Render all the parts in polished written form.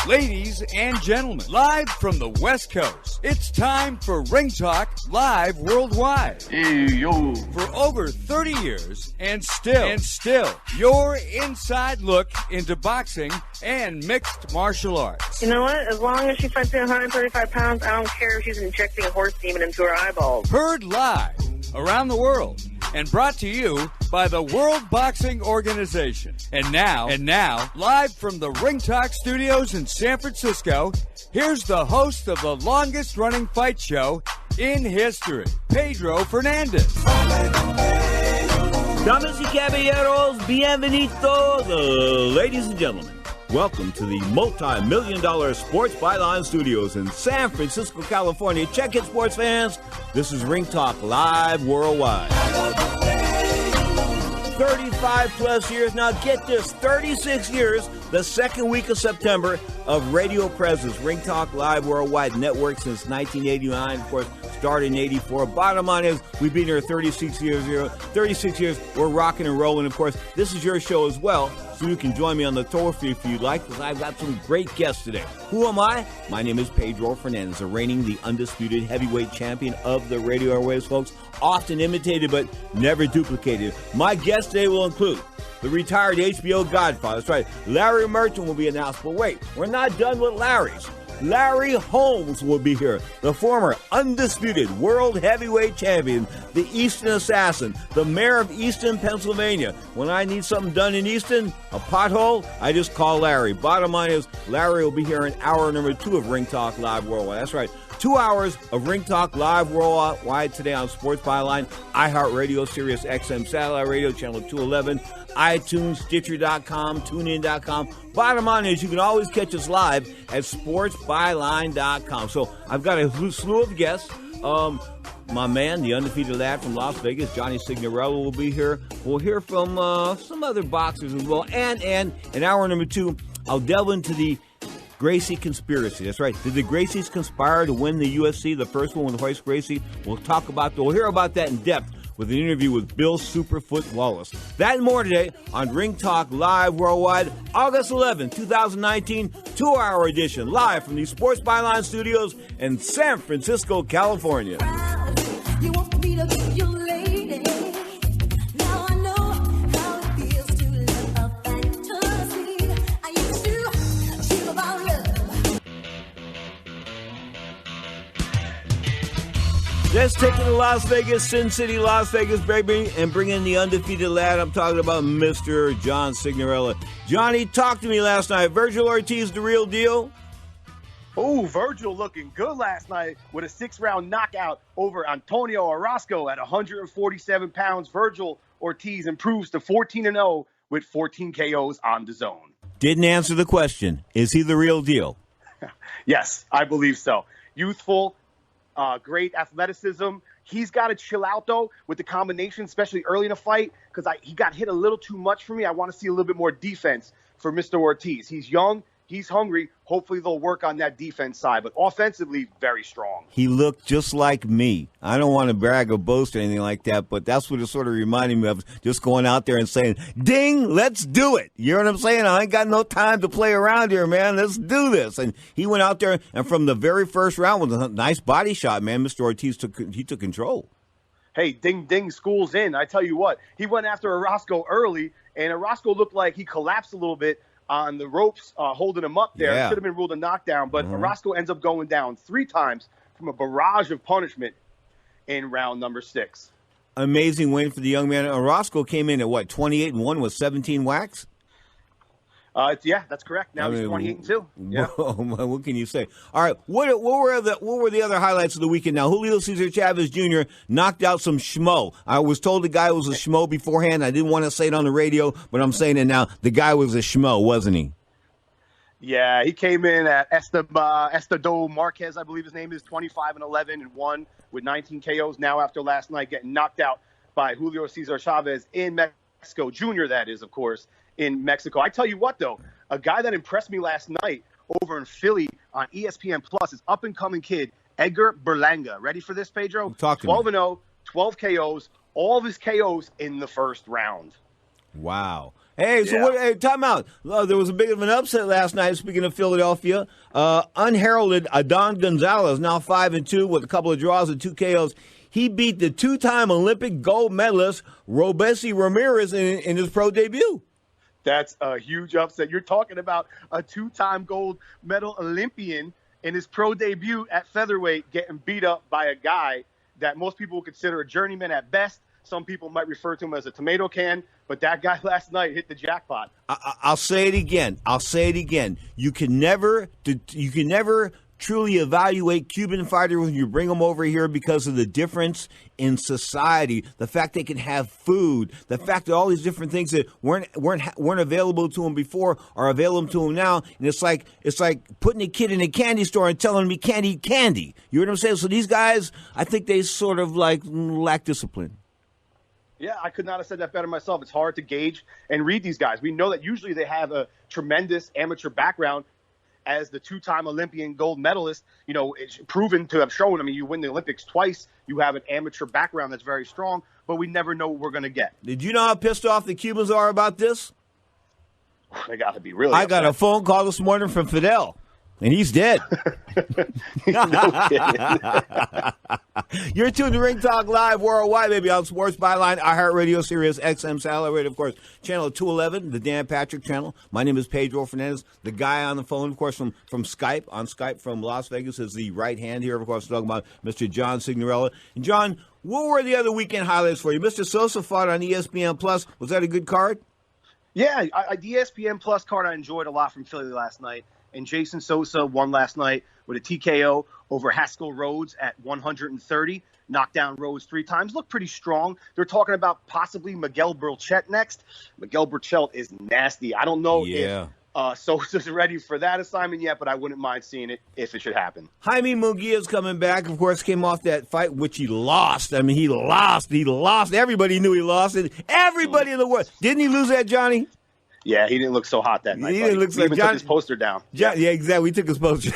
Ladies and gentlemen, live from the West Coast, it's time for Ring Talk Live Worldwide. Hey, yo. For over 30 years and still, your inside look into boxing and mixed martial arts. You know what? As long as she fights at 135 pounds, I don't care if she's injecting a horse demon into her eyeballs. Heard live around the world and brought to you by the World Boxing Organization. And now, live from the Ring Talk Studios in San Francisco, here's the host of the longest-running fight show in history, Pedro Fernandez. Damas y caballeros, bienvenidos, ladies and gentlemen. Welcome to the multi-million-dollar Sports Byline Studios in San Francisco, California. Check it, sports fans. This is Ring Talk Live Worldwide. 35-plus years. Now, get this, 36 years, the second week of September of radio presence. Ring Talk Live Worldwide Network since 1989, of course, started in 84. Bottom line is, we've been here 36 years. 36 years, we're rocking and rolling. Of course, this is your show as well, so you can join me on the tour if you'd like, because I've got some great guests today. Who am I? My name is Pedro Fernandez, reigning the undisputed heavyweight champion of the radio airwaves, folks. Often imitated, but never duplicated. My guest today will include the retired HBO Godfather. That's right, Larry Merchant will be announced. But wait, we're not done with Larry's. Larry Holmes will be here, the former undisputed world heavyweight champion, the Easton Assassin, the mayor of Easton, Pennsylvania. When I need something done in Easton, a pothole, I just call Larry. Bottom line is, Larry will be here in hour number 2 of Ring Talk Live Worldwide. That's right, 2 hours of Ring Talk Live Worldwide today on Sports Byline, iHeartRadio, Sirius XM Satellite Radio, Channel 211, iTunes, Stitcher.com, TuneIn.com. Bottom line is, you can always catch us live at SportsByline.com. So I've got a slew of guests. My man, the undefeated lad from Las Vegas, Johnny Signorello, will be here. We'll hear from some other boxers as well. And in hour number 2, I'll delve into the Gracie conspiracy. That's right. Did the Gracies conspire to win the UFC, the first one with Royce Gracie? We'll hear about that in depth with an interview with Bill Superfoot Wallace. That and more today on Ring Talk Live Worldwide, August 11, 2019, 2-hour edition, live from the Sports Byline Studios in San Francisco, California. You want me to be your lady. Now I know how it feels to live a fantasy. I used to dream about love. Let's take it to Las Vegas, Sin City, Las Vegas, baby, and bring in the undefeated lad. I'm talking about Mr. John Signorello. Johnny, talk to me last night. Virgil Ortiz, the real deal? Oh, Virgil looking good last night with a 6-round knockout over Antonio Orozco at 147 pounds. Virgil Ortiz improves to 14-0 with 14 KOs on DAZN. Didn't answer the question. Is he the real deal? Yes, I believe so. Youthful, great athleticism. He's got to chill out, though, with the combination, especially early in the fight, because he got hit a little too much for me. I want to see a little bit more defense for Mr. Ortiz. He's young. He's hungry. Hopefully they'll work on that defense side. But offensively, very strong. He looked just like me. I don't want to brag or boast or anything like that, but that's what it sort of reminded me of, just going out there and saying, ding, let's do it. You know what I'm saying? I ain't got no time to play around here, man. Let's do this. And he went out there, and from the very first round with a nice body shot, man, Mr. Ortiz took control. Hey, ding, ding, school's in. I tell you what, he went after Orozco early, and Orozco looked like he collapsed a little bit on the ropes, holding him up there. Yeah. It should have been ruled a knockdown, but Orozco ends up going down 3 times from a barrage of punishment in round number 6. Amazing win for the young man. Orozco came in at, 28-1 with 17 whacks? Yeah, that's correct. Now he's 28-2. Yeah. What can you say? All right, what were the other highlights of the weekend? Now, Julio Cesar Chavez Jr. knocked out some schmo. I was told the guy was a schmo beforehand. I didn't want to say it on the radio, but I'm saying it now. The guy was a schmo, wasn't he? Yeah, he came in at Estado Marquez, I believe his name is, 25-11-1 with 19 KOs. Now, after last night, getting knocked out by Julio Cesar Chavez in Mexico, Jr., that is, of course, in Mexico. I tell you what, though, a guy that impressed me last night over in Philly on ESPN Plus is up-and-coming kid Edgar Berlanga. Ready for this, Pedro? 12-0, 12 KOs, all of his KOs in the first round. Wow. Hey, so Yeah. time out. There was a bit of an upset last night. Speaking of Philadelphia, unheralded Adon Gonzalez, now 5-2 with a couple of draws and 2 KOs. He beat the 2-time Olympic gold medalist Robesi Ramirez in his pro debut. That's a huge upset. You're talking about a 2-time gold medal Olympian in his pro debut at featherweight getting beat up by a guy that most people would consider a journeyman at best. Some people might refer to him as a tomato can, but that guy last night hit the jackpot. I'll say it again. You can never truly evaluate Cuban fighters when you bring them over here because of the difference in society, the fact they can have food, the fact that all these different things that weren't available to them before are available to them now. And it's like putting a kid in a candy store and telling him he can't eat candy. You know what I'm saying? So these guys, I think they sort of like lack discipline. Yeah, I could not have said that better myself. It's hard to gauge and read these guys. We know that usually they have a tremendous amateur background as the 2-time Olympian gold medalist. You know, it's proven to have shown. I mean, you win the Olympics twice. You have an amateur background that's very strong, but we never know what we're going to get. Did you know how pissed off the Cubans are about this? They got to be really I got upset. a phone call this morning from Fidel, and he's dead. No kidding. You're tuned to Ring Talk Live worldwide, baby, on Sports Byline, iHeartRadio, Sirius XM Satellite Radio, of course, Channel 211, the Dan Patrick Channel. My name is Pedro Fernandez. The guy on the phone, of course, from Skype, on Skype from Las Vegas, is the right hand here, of course, talking about Mr. John Signorella. And, John, what were the other weekend highlights for you? Mr. Sosa fought on ESPN Plus. Was that a good card? Yeah, the ESPN Plus card I enjoyed a lot from Philly last night. And Jason Sosa won last night with a TKO over Haskell Rhodes at 130. Knocked down Rhodes 3 times. Looked pretty strong. They're talking about possibly Miguel Burchett next. Miguel Burchett is nasty. I don't know if Sosa's ready for that assignment yet, but I wouldn't mind seeing it if it should happen. Jaime Munguia's coming back. Of course, came off that fight, which he lost. I mean, he lost. Everybody knew he lost it. Everybody in the world. Didn't he lose that, Johnny? Yeah, he didn't look so hot that night. He didn't look so even took his poster down. Yeah, exactly. We took his poster.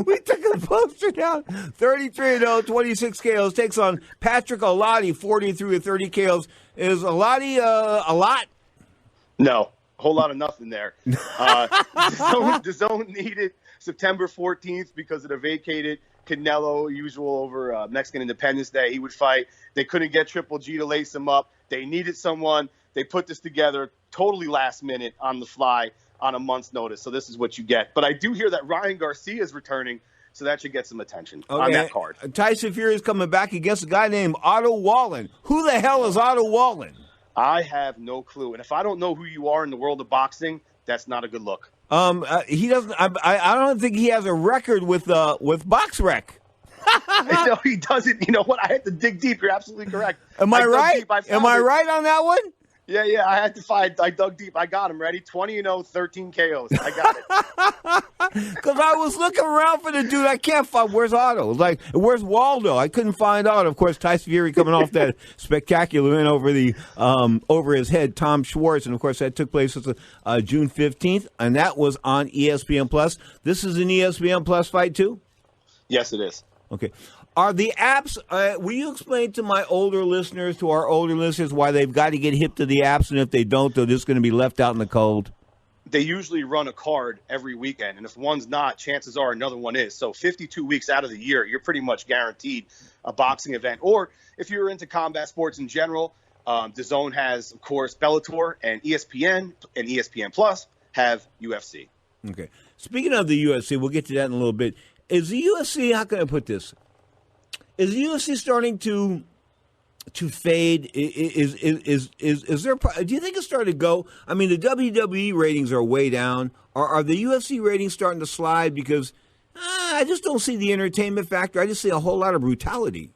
We took his poster down. 33-0, 26 KOs. Takes on Patrick Alati, 43 with 30 KOs. Is Alati a lot? No, a whole lot of nothing there. The zone needed September 14th because of the vacated Canelo, usual over Mexican Independence Day. He would fight. They couldn't get Triple G to lace him up. They needed someone. They put this together totally last minute on the fly on a month's notice. So this is what you get. But I do hear that Ryan Garcia is returning, so that should get some attention on that card. Tyson Fury is coming back against a guy named Otto Wallen. Who the hell is Otto Wallen? I have no clue. And if I don't know who you are in the world of boxing, that's not a good look. He doesn't. I don't think he has a record with BoxRec. No, he doesn't. You know what? I had to dig deep. You're absolutely correct. Am I right? Am I it. right on that one? Yeah. I had to find. I dug deep. I got him. Ready? 20-0, 13 KOs. I got it. Because I was looking around for the dude. I can't find. Where's Otto? Like, where's Waldo? I couldn't find Otto. Of course, Tyson Fury coming off that spectacular win over the over his head, Tom Schwartz, and of course that took place June 15th, and that was on ESPN Plus. This is an ESPN Plus fight too. Yes, it is. Okay. Are the apps, will you explain to our older listeners, why they've got to get hip to the apps, and if they don't, they're just going to be left out in the cold? They usually run a card every weekend, and if one's not, chances are another one is. So 52 weeks out of the year, you're pretty much guaranteed a boxing event. Or if you're into combat sports in general, DAZN has, of course, Bellator, and ESPN Plus have UFC. Okay. Speaking of the UFC, we'll get to that in a little bit. Is the UFC, how can I put this? Is the UFC starting to fade? Is there? Do you think it's starting to go? I mean, the WWE ratings are way down. Are the UFC ratings starting to slide? Because I just don't see the entertainment factor. I just see a whole lot of brutality.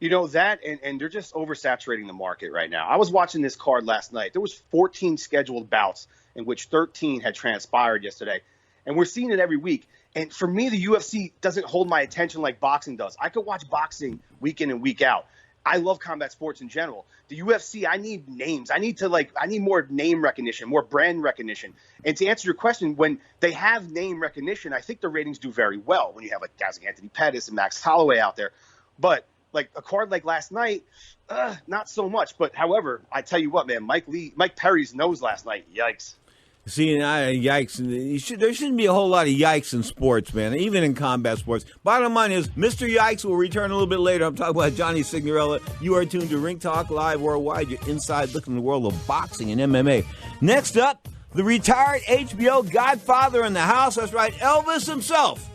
You know, that and they're just oversaturating the market right now. I was watching this card last night. There was 14 scheduled bouts in which 13 had transpired yesterday. And we're seeing it every week. And for me, the UFC doesn't hold my attention like boxing does. I could watch boxing week in and week out. I love combat sports in general. The UFC, I need names. I need more name recognition, more brand recognition. And to answer your question, when they have name recognition, I think the ratings do very well when you have like guys like Anthony Pettis and Max Holloway out there. But like a card like last night, not so much. But however, I tell you what, man, Mike Perry's nose last night, yikes. See, yikes. There shouldn't be a whole lot of yikes in sports, man, even in combat sports. Bottom line is, Mr. Yikes will return a little bit later. I'm talking about Johnny Signorella. You are tuned to Ring Talk Live Worldwide, your inside look in the world of boxing and MMA. Next up, the retired HBO Godfather in the house. That's right, Elvis himself,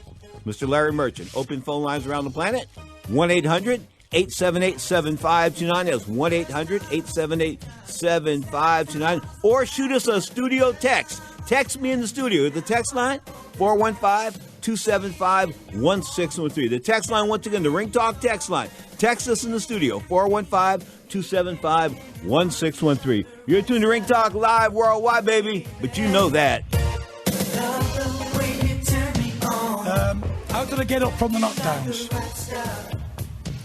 Mr. Larry Merchant. Open phone lines around the planet, 1-800-878-7529. That's 1-800-878-7529. Or shoot us a studio text. Text me in the studio. The text line, 415-275-1613. The text line, once again, the Ring Talk text line. Text us in the studio, 415-275-1613. You're tuned to Ring Talk Live Worldwide, baby. But you know that. How did I get up from the knockdowns?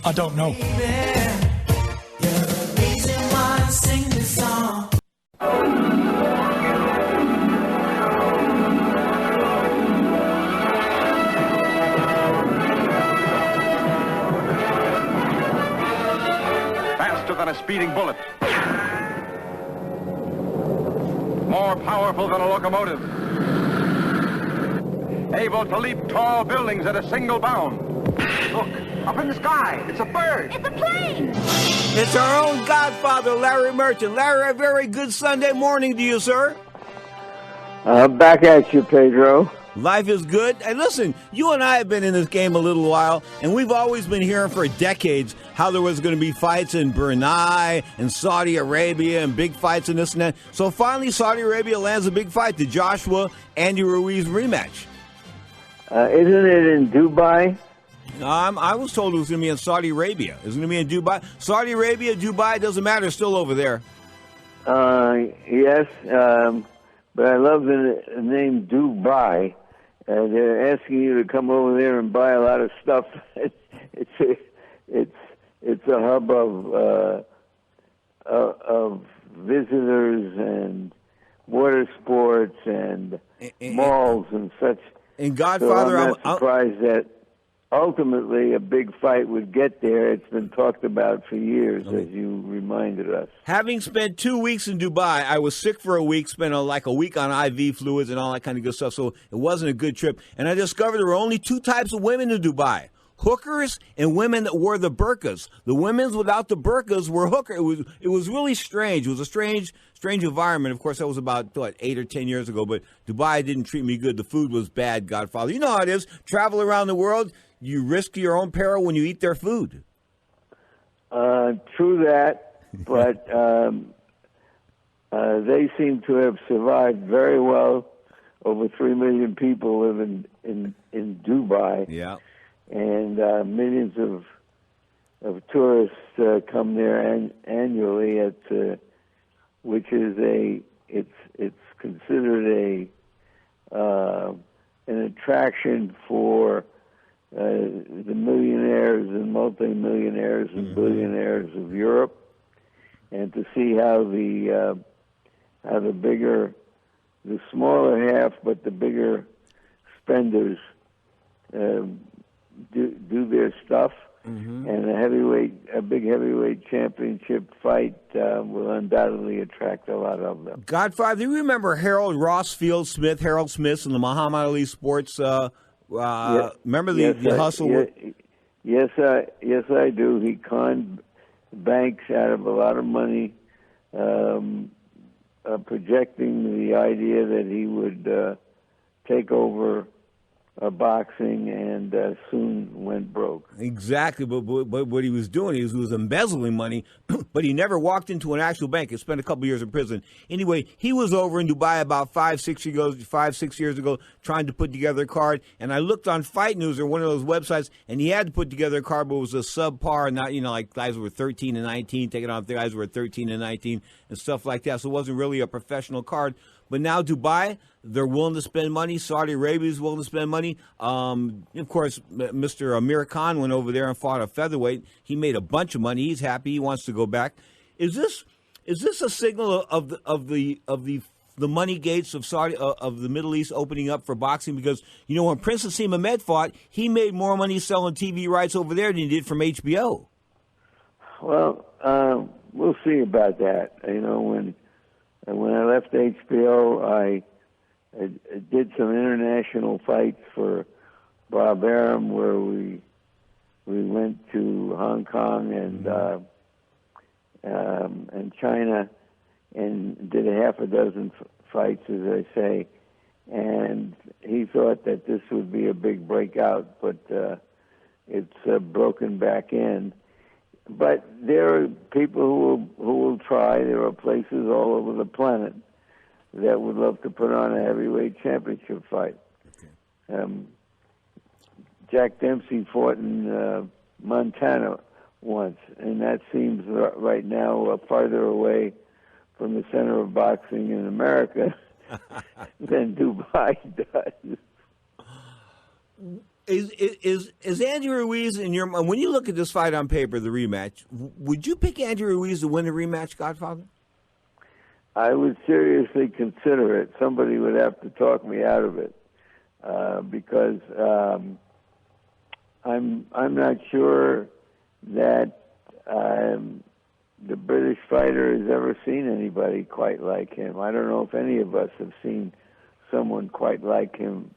I don't know. Faster than a speeding bullet. More powerful than a locomotive. Able to leap tall buildings at a single bound. Look, up in the sky. It's a bird. It's a plane! It's our own Godfather, Larry Merchant. Larry, a very good Sunday morning to you, sir. Back at you, Pedro. Life is good. And listen, you and I have been in this game a little while, and we've always been hearing for decades how there was going to be fights in Brunei and Saudi Arabia and big fights and this and that. So finally, Saudi Arabia lands a big fight, the Joshua-Andy Ruiz rematch. Isn't it in Dubai? I was told it was going to be in Saudi Arabia. It's going to be in Dubai. Saudi Arabia, Dubai, doesn't matter. It's still over there. Yes, but I love the name Dubai. They're asking you to come over there and buy a lot of stuff. It's a hub of visitors and water sports and malls and such. And Godfather, so I'm not surprised that ultimately a big fight would get there. It's been talked about for years, as you reminded us. Having spent 2 weeks in Dubai, I was sick for a week, spent like a week on IV fluids and all that kind of good stuff, so it wasn't a good trip. And I discovered there were only two types of women in Dubai. Hookers and women that wore the burqas. The women without the burqas were hookers. It was really strange. It was a strange environment. Of course, that was about 8 or 10 years ago. But Dubai didn't treat me good. The food was bad. Godfather, you know how it is. Travel around the world. You risk your own peril when you eat their food. True that, but they seem to have survived very well. Over 3 million people live in Dubai. Yeah. And millions of tourists come there annually. Which is it's considered an attraction for the millionaires and multimillionaires and billionaires of Europe, and to see how the smaller half, but the bigger spenders do their stuff, and a big heavyweight championship fight will undoubtedly attract a lot of them. Godfather, do you remember Harold Smith in the Muhammad Ali Sports? Remember the hustle? Yes, I do. He conned banks out of a lot of money, projecting the idea that he would take over boxing, and soon went broke. Exactly, but what he was doing is he was embezzling money, but he never walked into an actual bank. He spent a couple years in prison. Anyway, he was over in Dubai about 5-6 years ago, trying to put together a card. And I looked on Fight News or one of those websites, and he had to put together a card, but it was a subpar, not like guys who were 13 and 19 taking off the guys who were 13 and 19 and stuff like that. So it wasn't really a professional card. But now Dubai, they're willing to spend money. Saudi Arabia is willing to spend money. Of course, Mr. Amir Khan went over there and fought a featherweight. He made a bunch of money. He's happy. He wants to go back. Is this a signal of the money gates of Saudi of the Middle East opening up for boxing? Because when Prince Hassim Ahmed fought, he made more money selling TV rights over there than he did from HBO. Well, we'll see about that. You know, when I left HBO, I did some international fights for Bob Arum, where we went to Hong Kong and China, and did a half a dozen fights, as I say. And he thought that this would be a big breakout, but it's broken back in. But there are people who will try. There are places all over the planet that would love to put on a heavyweight championship fight. Jack Dempsey fought in Montana once, and that seems right now farther away from the center of boxing in America than Dubai does. Is Andy Ruiz in your mind, when you look at this fight on paper, the rematch, would you pick Andy Ruiz to win the rematch, Godfather? I would seriously consider it. Somebody would have to talk me out of it because I'm not sure that the British fighter has ever seen anybody quite like him. I don't know if any of us have seen someone quite like him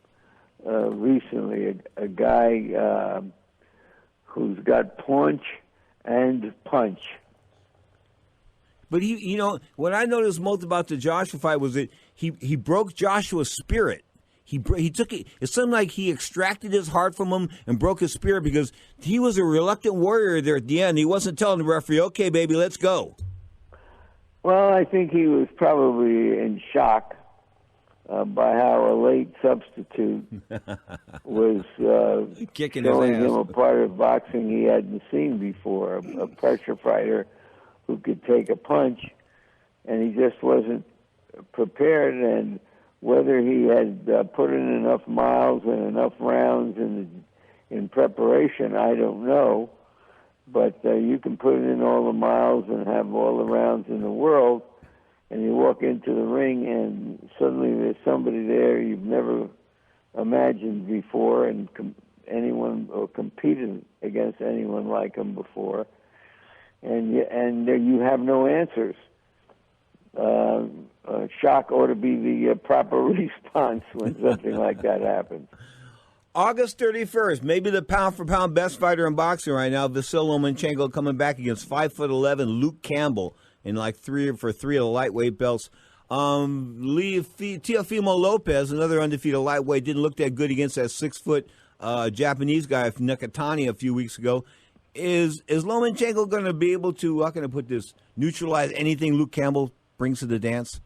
recently. A guy who's got paunch and punch. But he, what I noticed most about the Joshua fight was that he broke Joshua's spirit. He took it. It seemed like he extracted his heart from him and broke his spirit, because he was a reluctant warrior there at the end. He wasn't telling the referee, "Okay, baby, let's go." Well, I think he was probably in shock by how a late substitute was kicking his showing ass. him a part of boxing he hadn't seen before, a pressure fighter who could take a punch, and he just wasn't prepared. And whether he had put in enough miles and enough rounds in preparation, I don't know. But you can put in all the miles and have all the rounds in the world, and you walk into the ring and suddenly there's somebody there you've never imagined before, and anyone or competed against anyone like him before, and you have no answers. Shock ought to be the proper response when something like that happens. August 31st, maybe the pound-for-pound best fighter in boxing right now, Vasyl Lomachenko, coming back against 5'11" Luke Campbell in like three of the lightweight belts. Teofimo Lopez, another undefeated lightweight, didn't look that good against that 6-foot Japanese guy, Nakatani, a few weeks ago. Is Lomachenko going to be able to, how can I put this, neutralize anything Luke Campbell brings to the dance?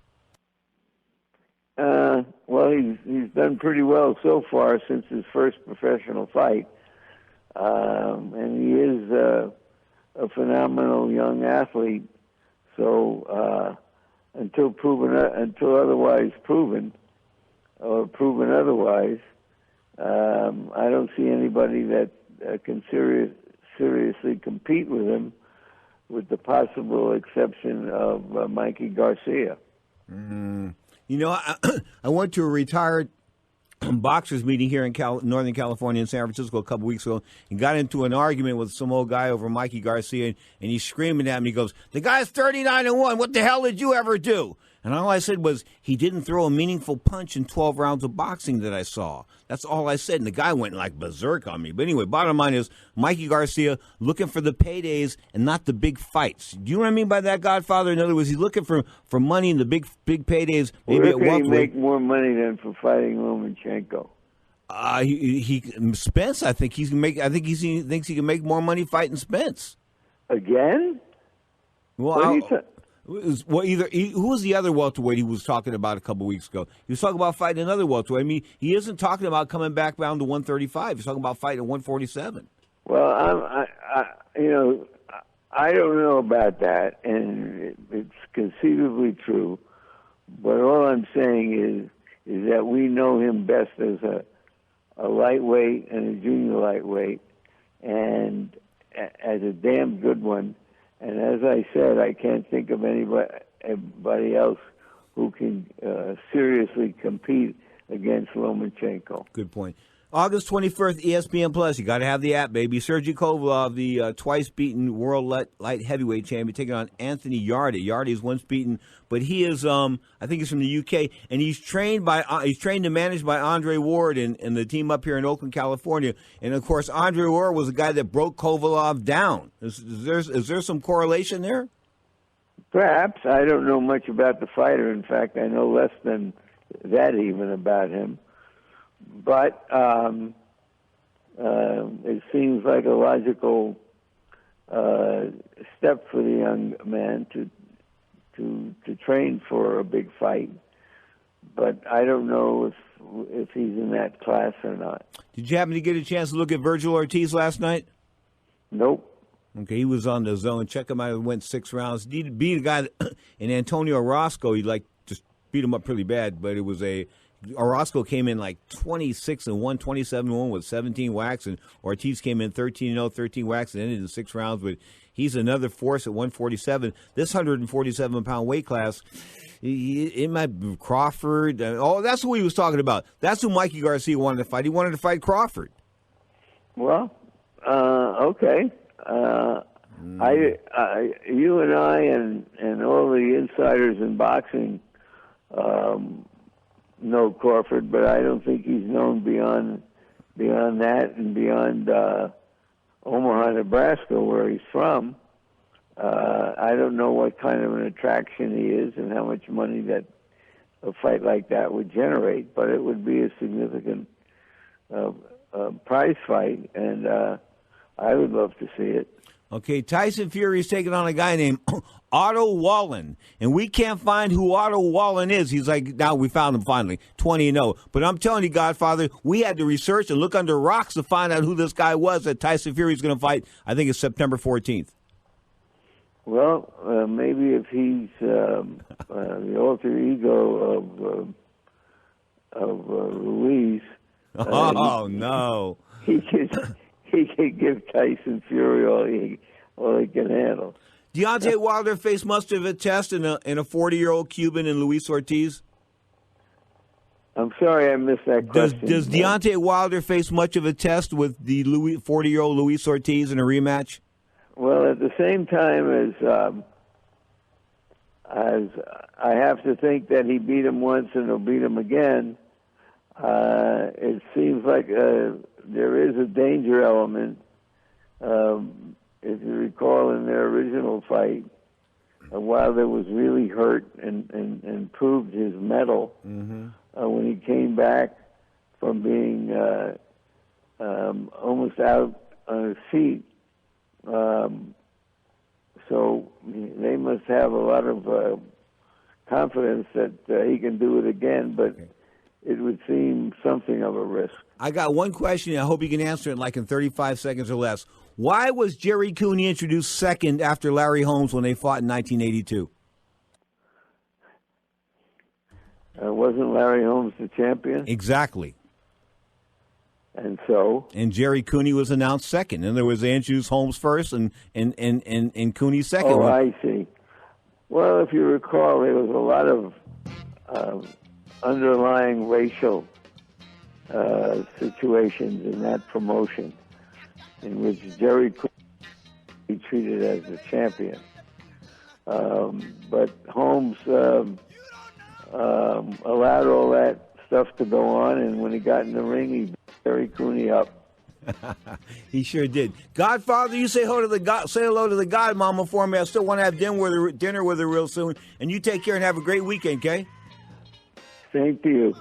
Well, he's done pretty well so far since his first professional fight, and he is a phenomenal young athlete. So until otherwise proven, or proven otherwise, I don't see anybody that can seriously compete with him, with the possible exception of Mikey Garcia. I went to a retired boxers meeting here in Northern California in San Francisco a couple weeks ago and got into an argument with some old guy over Mikey Garcia, and he's screaming at me. He goes, "The guy's 39-1. What the hell did you ever do?" And all I said was, he didn't throw a meaningful punch in 12 rounds of boxing that I saw. That's all I said. And the guy went like berserk on me. But anyway, bottom line is, Mikey Garcia looking for the paydays and not the big fights. Do you know what I mean by that, Godfather? In other words, he's looking for money in the big paydays. Maybe Where can he make more money than for fighting Lomachenko? Spence. I think he thinks he can make more money fighting Spence. Again? Well, who was the other welterweight he was talking about a couple weeks ago? He was talking about fighting another welterweight. I mean, he isn't talking about coming back down to 135. He's talking about fighting at 147. Well, I don't know about that, and it's conceivably true. But all I'm saying is that we know him best as a lightweight and a junior lightweight, and as a damn good one. And as I said, I can't think of anybody else who can seriously compete against Lomachenko. Good point. August 21st, ESPN Plus. You got to have the app, baby. Sergey Kovalev, the twice-beaten world light heavyweight champion, taking on Anthony Yarde. Yarde is once beaten, but he is, I think he's from the UK, and he's trained and managed by Andre Ward and the team up here in Oakland, California. And of course, Andre Ward was the guy that broke Kovalev down. Is there some correlation there? Perhaps. I don't know much about the fighter. In fact, I know less than that even about him. But it seems like a logical step for the young man to train for a big fight. But I don't know if he's in that class or not. Did you happen to get a chance to look at Virgil Ortiz last night? Nope. Okay, he was on the zone. Check him out. He went 6 rounds. He beat a guy in Antonio Orozco. He just beat him up pretty bad, but it was Orozco came in like 26-1, 27-1 with 17 whacks, and Ortiz came in 13-0, 13 whacks, and ended in 6 rounds. But he's another force at 147. This 147-pound weight class, it might be Crawford. That's who he was talking about. That's who Mikey Garcia wanted to fight. He wanted to fight Crawford. Well, okay. You and I and all the insiders in boxing know Crawford, but I don't think he's known beyond that and beyond Omaha, Nebraska, where he's from. I don't know what kind of an attraction he is and how much money that a fight like that would generate, but it would be a significant prize fight, and I would love to see it. Okay, Tyson Fury's taking on a guy named Otto Wallen, and we can't find who Otto Wallen is. He's like, now we found him finally, 20-0. But I'm telling you, Godfather, we had to research and look under rocks to find out who this guy was that Tyson Fury's going to fight. I think it's September 14th. Well, maybe if he's the alter ego of Ruiz. No. He could give Tyson Fury all he can handle. Deontay Wilder faced much of a test in a 40-year-old Cuban in Luis Ortiz. I'm sorry I missed that question. Does Deontay Wilder face much of a test with the 40-year-old Luis Ortiz in a rematch? Well, at the same time as I have to think that he beat him once and he'll beat him again, it seems like there is a danger element. If you recall, in their original fight, Wilder was really hurt and proved his mettle when he came back from being almost out on his feet. So they must have a lot of confidence that he can do it again, but it would seem something of a risk. I got one question. I hope you can answer it like in 35 seconds or less. Why was Jerry Cooney introduced second after Larry Holmes when they fought in 1982? Wasn't Larry Holmes the champion? Exactly. And so? And Jerry Cooney was announced second. And there was introduced Holmes first and Cooney second. Oh, I see. Well, if you recall, there was a lot of underlying racial situations in that promotion in which Jerry could be treated as the champion. But Holmes allowed all that stuff to go on, and when he got in the ring, he beat Jerry Cooney up. He sure did. Godfather, you say hello to the Godmama for me. I still want to have dinner with her real soon. And you take care and have a great weekend, okay? Same to you.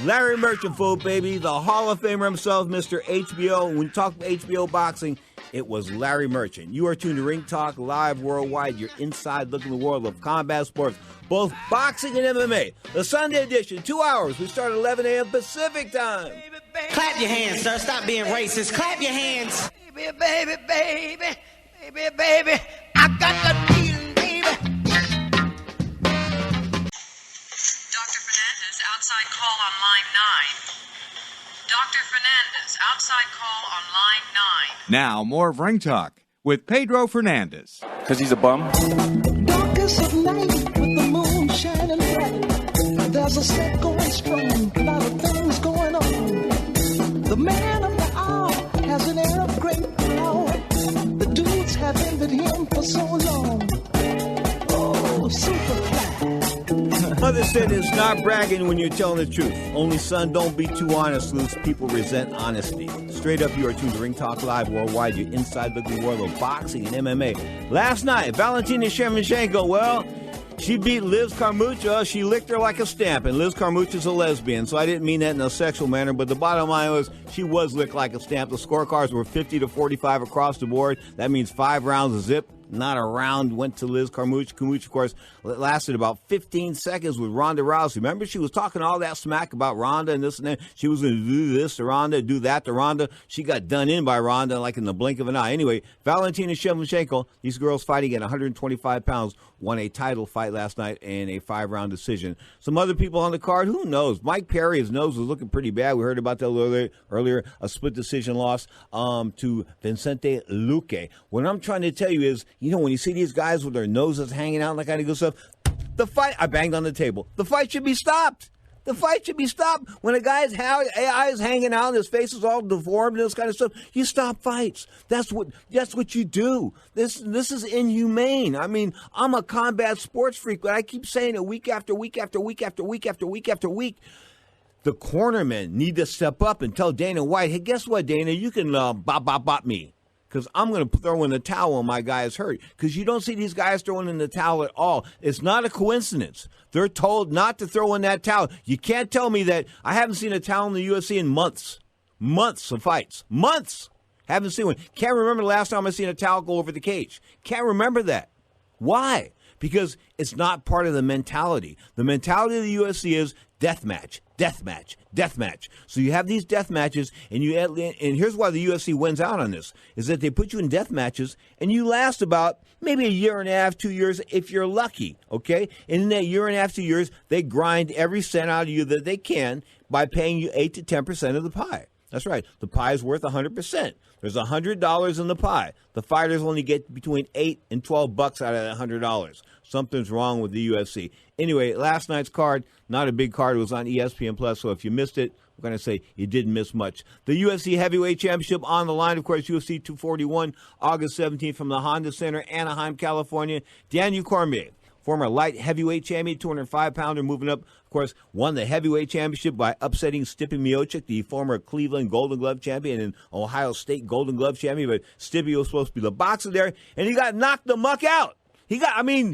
Larry Merchant, fool, baby, the Hall of Famer himself, Mr. HBO. When we talk HBO boxing, it was Larry Merchant. You are tuned to Ring Talk Live Worldwide. Your inside look in the world of combat sports, both boxing and MMA. The Sunday edition, 2 hours. We start at 11 a.m. Pacific time. Clap your hands, sir. Stop being racist. Clap your hands. Baby, baby, baby, baby, baby, I got the feeling, baby. Dr. Fernandez, outside call on line 9. Dr. Fernandez, outside call on line 9. Now, more of Ring Talk with Pedro Fernandez. Because he's a bum? Darkest of night with the moon shining bright. There's a set going strong, a lot of things going on. just said it's not bragging when you're telling the truth. Only, son, don't be too honest, Luce. People resent honesty. Straight up, you are tuned to Ring Talk Live Worldwide, your inside-looking world of boxing and MMA. Last night, Valentina Shevchenko, well, she beat Liz Carmouche. She licked her like a stamp, and Liz Carmouche is a lesbian, so I didn't mean that in a sexual manner, but the bottom line was she was licked like a stamp. The scorecards were 50-45 across the board. That means 5 rounds of zip. Not a round went to Liz Carmouche. Carmouche, of course, lasted about 15 seconds with Ronda Rousey. Remember, she was talking all that smack about Ronda and this and that. She was going to do this to Ronda, do that to Ronda. She got done in by Ronda like in the blink of an eye. Anyway, Valentina Shevchenko, these girls fighting at 125 pounds, won a title fight last night in a 5-round decision. Some other people on the card, who knows? Mike Perry, his nose was looking pretty bad. We heard about that earlier, a split decision loss to Vicente Luque. What I'm trying to tell you is, you know, when you see these guys with their noses hanging out and that kind of good stuff, the fight, I banged on the table. The fight should be stopped. The fight should be stopped. When a guy's eyes hanging out and his face is all deformed and this kind of stuff, you stop fights. That's what you do. This is inhumane. I mean, I'm a combat sports freak, but I keep saying it week after week after week after week after week after week. The cornermen need to step up and tell Dana White, hey, guess what, Dana? You can bop me. Because I'm going to throw in the towel when my guy is hurt. Because you don't see these guys throwing in the towel at all. It's not a coincidence. They're told not to throw in that towel. You can't tell me that. I haven't seen a towel in the UFC in months. Months of fights. Months. Haven't seen one. Can't remember the last time I seen a towel go over the cage. Can't remember that. Why? Because it's not part of the mentality. The mentality of the UFC is death match, death match, death match. So you have these death matches, and here's why the UFC wins out on this, is that they put you in death matches, and you last about maybe a year and a half, 2 years, if you're lucky, okay? And in that year and a half, 2 years, they grind every cent out of you that they can by paying you 8 to 10% of the pie. That's right. The pie is worth 100%. There's $100 in the pie. The fighters only get between $8 and $12 out of that $100. Something's wrong with the UFC. Anyway, last night's card, not a big card. It was on ESPN Plus. So if you missed it, I'm going to say you didn't miss much. The UFC Heavyweight Championship on the line, of course, UFC 241, August 17th from the Honda Center, Anaheim, California. Daniel Cormier, former light heavyweight champion, 205-pounder, moving up, of course, won the heavyweight championship by upsetting Stipe Miocic, the former Cleveland Golden Glove champion and Ohio State Golden Glove champion. But Stipe was supposed to be the boxer there, and he got knocked the muck out. He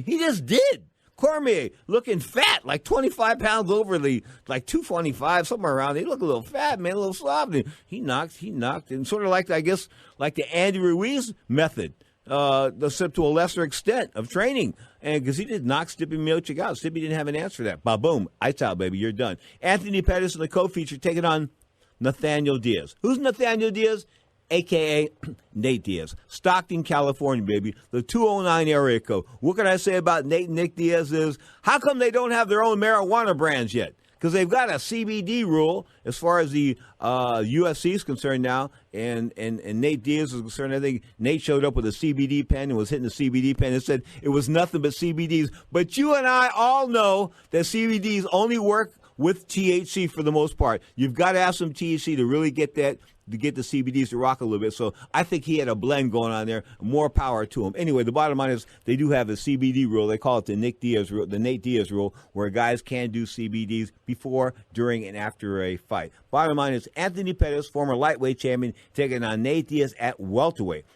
just did. Cormier looking fat, like 25 pounds over the, like 225, somewhere around. He looked a little fat, man, a little soft. He knocked, and sort of like, I guess, like the Andy Ruiz method. Except to a lesser extent of training. And because he did knock Stipe Miocic out. Stipe didn't have an answer for that. Ba-boom. Ice out, baby. You're done. Anthony Pettis in the co-feature taking on Nathaniel Diaz. Who's Nathaniel Diaz? A.K.A. Nate Diaz. Stockton, California, baby. The 209 area code. What can I say about Nate and Nick Diaz is, how come they don't have their own marijuana brands yet? Because they've got a CBD rule as far as the UFC is concerned now, and Nate Diaz is concerned. I think Nate showed up with a CBD pen and was hitting the CBD pen and said it was nothing but CBDs. But you and I all know that CBDs only work with THC for the most part. You've got to have some THC to really get that, to get the CBDs to rock a little bit. So I think he had a blend going on there. More power to him. Anyway, the bottom line is they do have the CBD rule. They call it the Nate Diaz rule, where guys can do CBDs before, during, and after a fight. Bottom line is Anthony Pettis, former lightweight champion, taking on Nate Diaz at welterweight.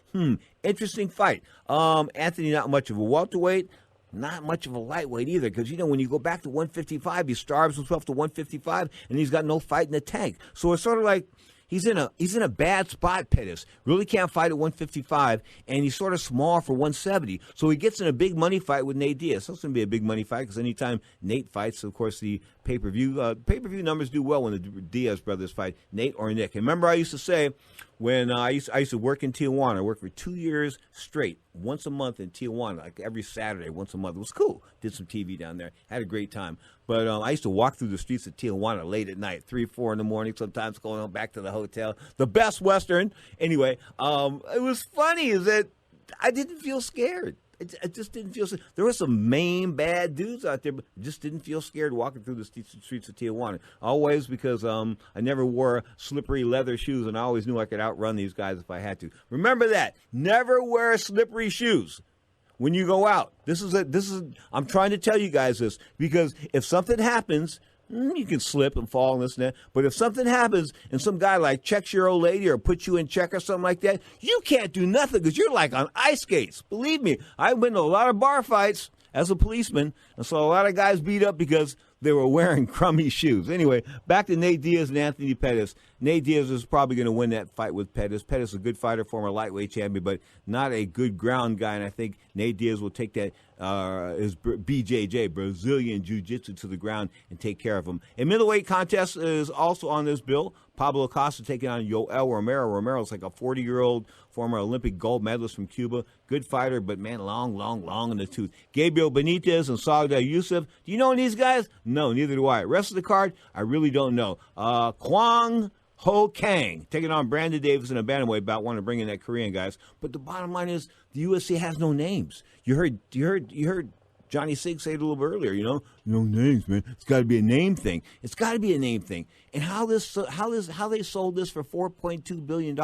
Interesting fight. Anthony, not much of a welterweight. Not much of a lightweight either, because, you know, when you go back to 155, he starves himself to 155, and he's got no fight in the tank. So it's sort of like he's in a bad spot, Pettis. Really can't fight at 155, and he's sort of small for 170. So he gets in a big money fight with Nate Diaz. So it's going to be a big money fight, because anytime Nate fights, of course, the pay-per-view numbers do well when the Diaz brothers fight, Nate or Nick. And remember I used to say, when I used to work in Tijuana, I worked for 2 years straight, once a month in Tijuana, like every Saturday, once a month. It was cool. Did some TV down there. Had a great time. But I used to walk through the streets of Tijuana late at night, 3, 4 in the morning, sometimes going on back to the hotel. The Best Western. Anyway, it was funny is that I didn't feel scared. I just didn't feel scared. There were some mean, bad dudes out there, but I just didn't feel scared walking through the streets of Tijuana. Always, because I never wore slippery leather shoes, and I always knew I could outrun these guys if I had to. Remember that. Never wear slippery shoes. when you go out. I'm trying to tell you guys this, because if something happens, you can slip and fall and this and that. But if something happens and some guy like checks your old lady or puts you in check or something like that, you can't do nothing because you're like on ice skates. Believe me, I've been to a lot of bar fights as a policeman and saw a lot of guys beat up because they were wearing crummy shoes. Anyway, back to Nate Diaz and Anthony Pettis. Nate Diaz is probably going to win that fight with Pettis. Pettis is a good fighter, former lightweight champion, but not a good ground guy. And I think Nate Diaz will take that his BJJ, Brazilian Jiu-Jitsu, to the ground and take care of him. A middleweight contest is also on this bill. Pablo Costa taking on Yoel Romero. Romero's like a 40-year-old former Olympic gold medalist from Cuba. Good fighter, but, man, long in the tooth. Gabriel Benitez and Sagda Youssef. Do you know these guys? No, neither do I. Rest of the card, I really don't know. Kwang Ho Kang taking on Brandon Davis in a bantamweight bout. Want to bring in that Korean guys. But the bottom line is the UFC has no names. You heard Johnny Sig say it a little bit earlier, no names, man. It's got to be a name thing. It's got to be a name thing. And how they sold this for $4.2 billion,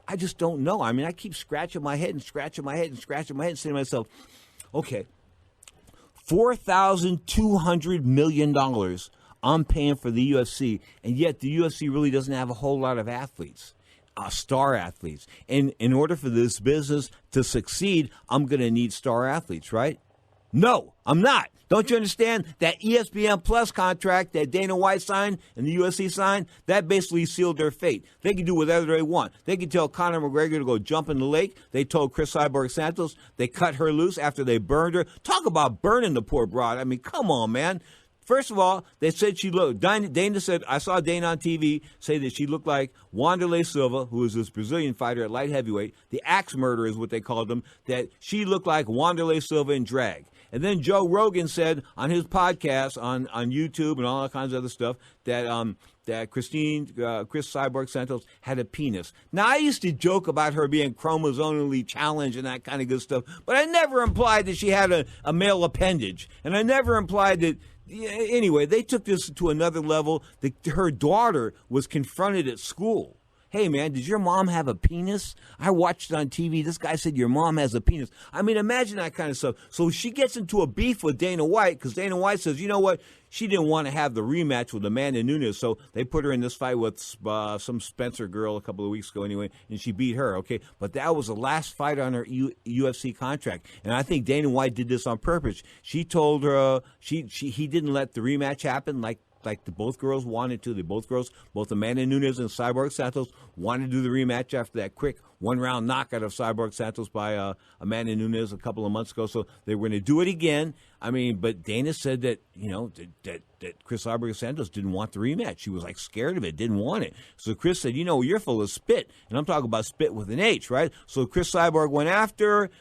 I just don't know. I mean, I keep scratching my head and saying to myself, okay, $4,200 million I'm paying for the UFC, and yet the UFC really doesn't have a whole lot of athletes. Star athletes. And in order for this business to succeed, I'm going to need star athletes, right? No, I'm not. Don't you understand that ESPN Plus contract that Dana White signed and the UFC signed, that basically sealed their fate. They can do whatever they want. They can tell Conor McGregor to go jump in the lake. They told Chris Cyborg Santos they cut her loose after they burned her. Talk about burning the poor broad. I mean, come on, man. First of all, they said she looked. Dana said, I saw Dana on TV say that she looked like Wanderlei Silva, who is this Brazilian fighter at light heavyweight. The axe murderer is what they called him, that she looked like Wanderlei Silva in drag. And then Joe Rogan said on his podcast on YouTube and all that kinds of other stuff that Chris Cyborg Santos had a penis. Now, I used to joke about her being chromosomally challenged and that kind of good stuff, but I never implied that she had a male appendage. And I never implied that. Anyway, they took this to another level. Her daughter was confronted at school. Hey, man, did your mom have a penis? I watched it on TV. This guy said your mom has a penis. I mean, imagine that kind of stuff. So she gets into a beef with Dana White because Dana White says, you know what? She didn't want to have the rematch with Amanda Nunes, so they put her in this fight with some Spencer girl a couple of weeks ago anyway, and she beat her, okay? But that was the last fight on her UFC contract, and I think Dana White did this on purpose. She told her he didn't let the rematch happen like both girls wanted to. Both Amanda Nunes and Cyborg Santos wanted to do the rematch after that quick one-round knockout of Cyborg Santos by Amanda Nunes a couple of months ago. So they were going to do it again. I mean, but Dana said that, that Chris Cyborg Santos didn't want the rematch. She was like scared of it, didn't want it. So Chris said, you're full of spit. And I'm talking about spit with an H, right? So Chris Cyborg went after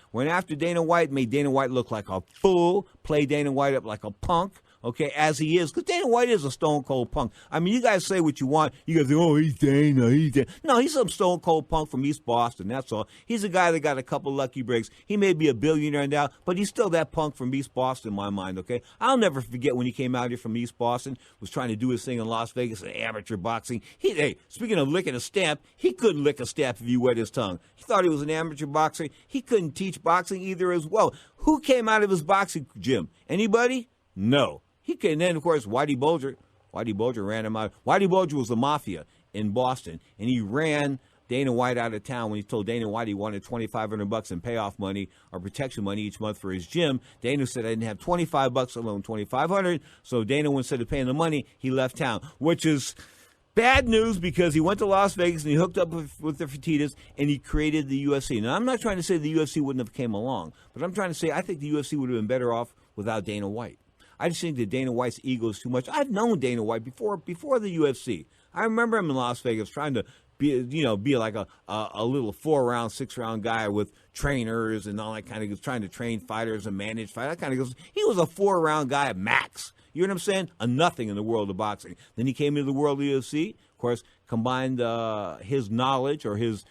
Dana White, made Dana White look like a fool, played Dana White up like a punk. Okay, as he is, because Dana White is a stone-cold punk. I mean, you guys say what you want. You guys say, oh, he's Dana. No, he's some stone-cold punk from East Boston, that's all. He's a guy that got a couple lucky breaks. He may be a billionaire now, but he's still that punk from East Boston in my mind, okay? I'll never forget when he came out here from East Boston, was trying to do his thing in Las Vegas in amateur boxing. Hey, speaking of licking a stamp, he couldn't lick a stamp if you wet his tongue. He thought he was an amateur boxer. He couldn't teach boxing either as well. Who came out of his boxing gym? Anybody? No. And then, of course, Whitey Bulger ran him out. Whitey Bulger was the mafia in Boston, and he ran Dana White out of town when he told Dana White he wanted $2,500 in payoff money or protection money each month for his gym. Dana said, I didn't have $25 alone, $2,500. So Dana, instead of paying the money, he left town, which is bad news because he went to Las Vegas and he hooked up with the Fertittas and he created the UFC. Now, I'm not trying to say the UFC wouldn't have came along, but I'm trying to say I think the UFC would have been better off without Dana White. I just think that Dana White's ego is too much. I've known Dana White before the UFC. I remember him in Las Vegas trying to be like a little 4-round, 6-round guy with trainers and all that kind of, trying to train fighters and manage fighters. That kind of goes. He was a 4-round guy at max. You know what I'm saying? A nothing in the world of boxing. Then he came into the world of the UFC. Of course, combined his knowledge or his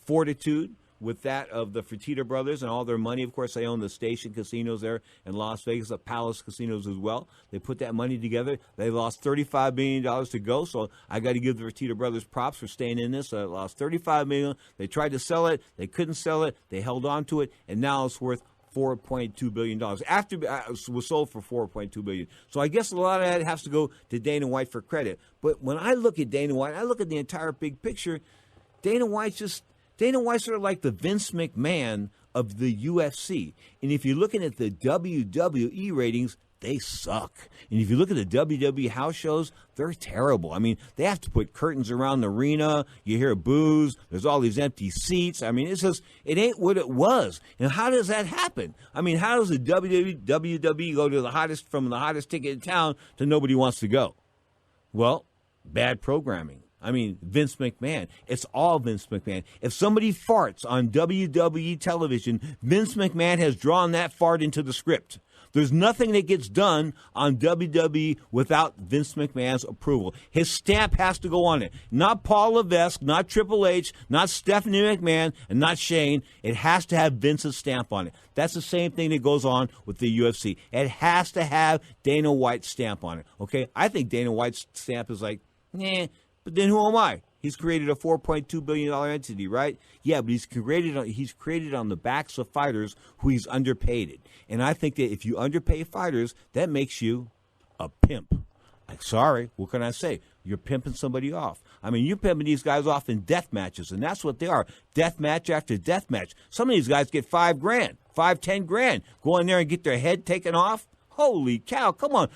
fortitude with that of the Fertitta brothers and all their money. Of course, they own the Station casinos there in Las Vegas, the Palace casinos as well. They put that money together. They lost $35 million to go, so I got to give the Fertitta brothers props for staying in this. They lost $35 million. They tried to sell it. They couldn't sell it. They held on to it, and now it's worth $4.2 billion. After it was sold for $4.2 billion. So I guess a lot of that has to go to Dana White for credit. But when I look at Dana White, I look at the entire big picture. Dana White's sort of like the Vince McMahon of the UFC. And if you're looking at the WWE ratings, they suck. And if you look at the WWE house shows, they're terrible. I mean, they have to put curtains around the arena. You hear boos. There's all these empty seats. I mean, it ain't what it was. And how does that happen? I mean, how does the WWE go to from the hottest ticket in town to nobody wants to go? Well, bad programming. I mean, Vince McMahon. It's all Vince McMahon. If somebody farts on WWE television, Vince McMahon has drawn that fart into the script. There's nothing that gets done on WWE without Vince McMahon's approval. His stamp has to go on it. Not Paul Levesque, not Triple H, not Stephanie McMahon, and not Shane. It has to have Vince's stamp on it. That's the same thing that goes on with the UFC. It has to have Dana White's stamp on it. Okay? I think Dana White's stamp is like, but then who am I? He's created a $4.2 billion entity, right? Yeah, but he's created on the backs of fighters who he's underpaid. And I think that if you underpay fighters, that makes you a pimp. Like, sorry, what can I say? You're pimping somebody off. I mean, you're pimping these guys off in death matches, and that's what they are. Death match after death match. Some of these guys get $5,000, $10,000. Go in there and get their head taken off. Holy cow, come on.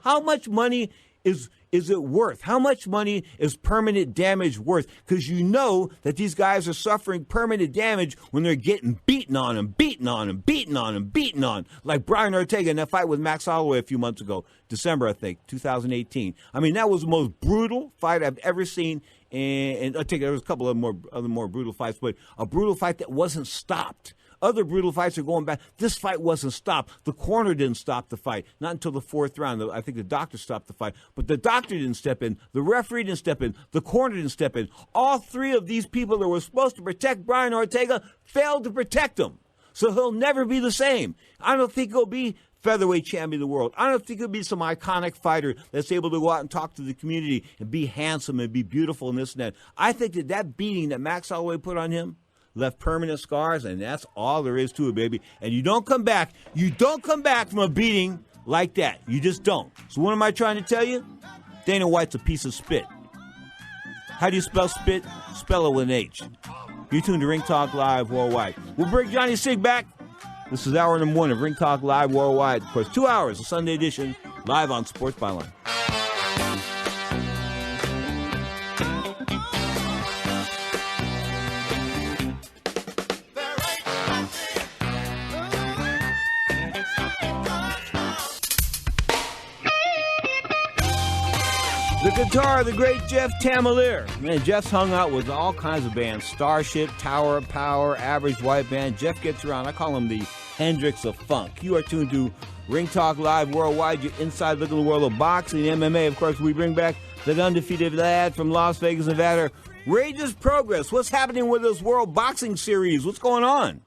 How much money is it worth? How much money is permanent damage worth? Because you know that these guys are suffering permanent damage when they're getting beaten on. Like Brian Ortega in that fight with Max Holloway a few months ago, December, I think, 2018. I mean, that was the most brutal fight I've ever seen. And I think there was a couple of other more brutal fights, but a brutal fight that wasn't stopped. Other brutal fights are going back. This fight wasn't stopped. The corner didn't stop the fight. Not until the fourth round. I think the doctor stopped the fight. But the doctor didn't step in. The referee didn't step in. The corner didn't step in. All three of these people that were supposed to protect Brian Ortega failed to protect him. So he'll never be the same. I don't think he'll be featherweight champion of the world. I don't think he'll be some iconic fighter that's able to go out and talk to the community and be handsome and be beautiful and this and that. I think that beating that Max Holloway put on him left permanent scars, and that's all there is to it, baby. And you don't come back. You don't come back from a beating like that. You just don't. So what am I trying to tell you? Dana White's a piece of spit. How do you spell spit? Spell it with an H. You're tuned to Ring Talk Live Worldwide. We'll bring Johnny Sig back. This is hour number 1 of Ring Talk Live Worldwide. Of course, 2 hours, a Sunday edition, live on Sports Byline. The guitar, the great Jeff Tamalier. Man, Jeff's hung out with all kinds of bands. Starship, Tower of Power, Average White Band. Jeff gets around. I call him the Hendrix of funk. You are tuned to Ring Talk Live Worldwide. Your inside look at the world of boxing, MMA. Of course, we bring back that undefeated lad from Las Vegas, Nevada. Rageous Progress. What's happening with this World Boxing Series? What's going on?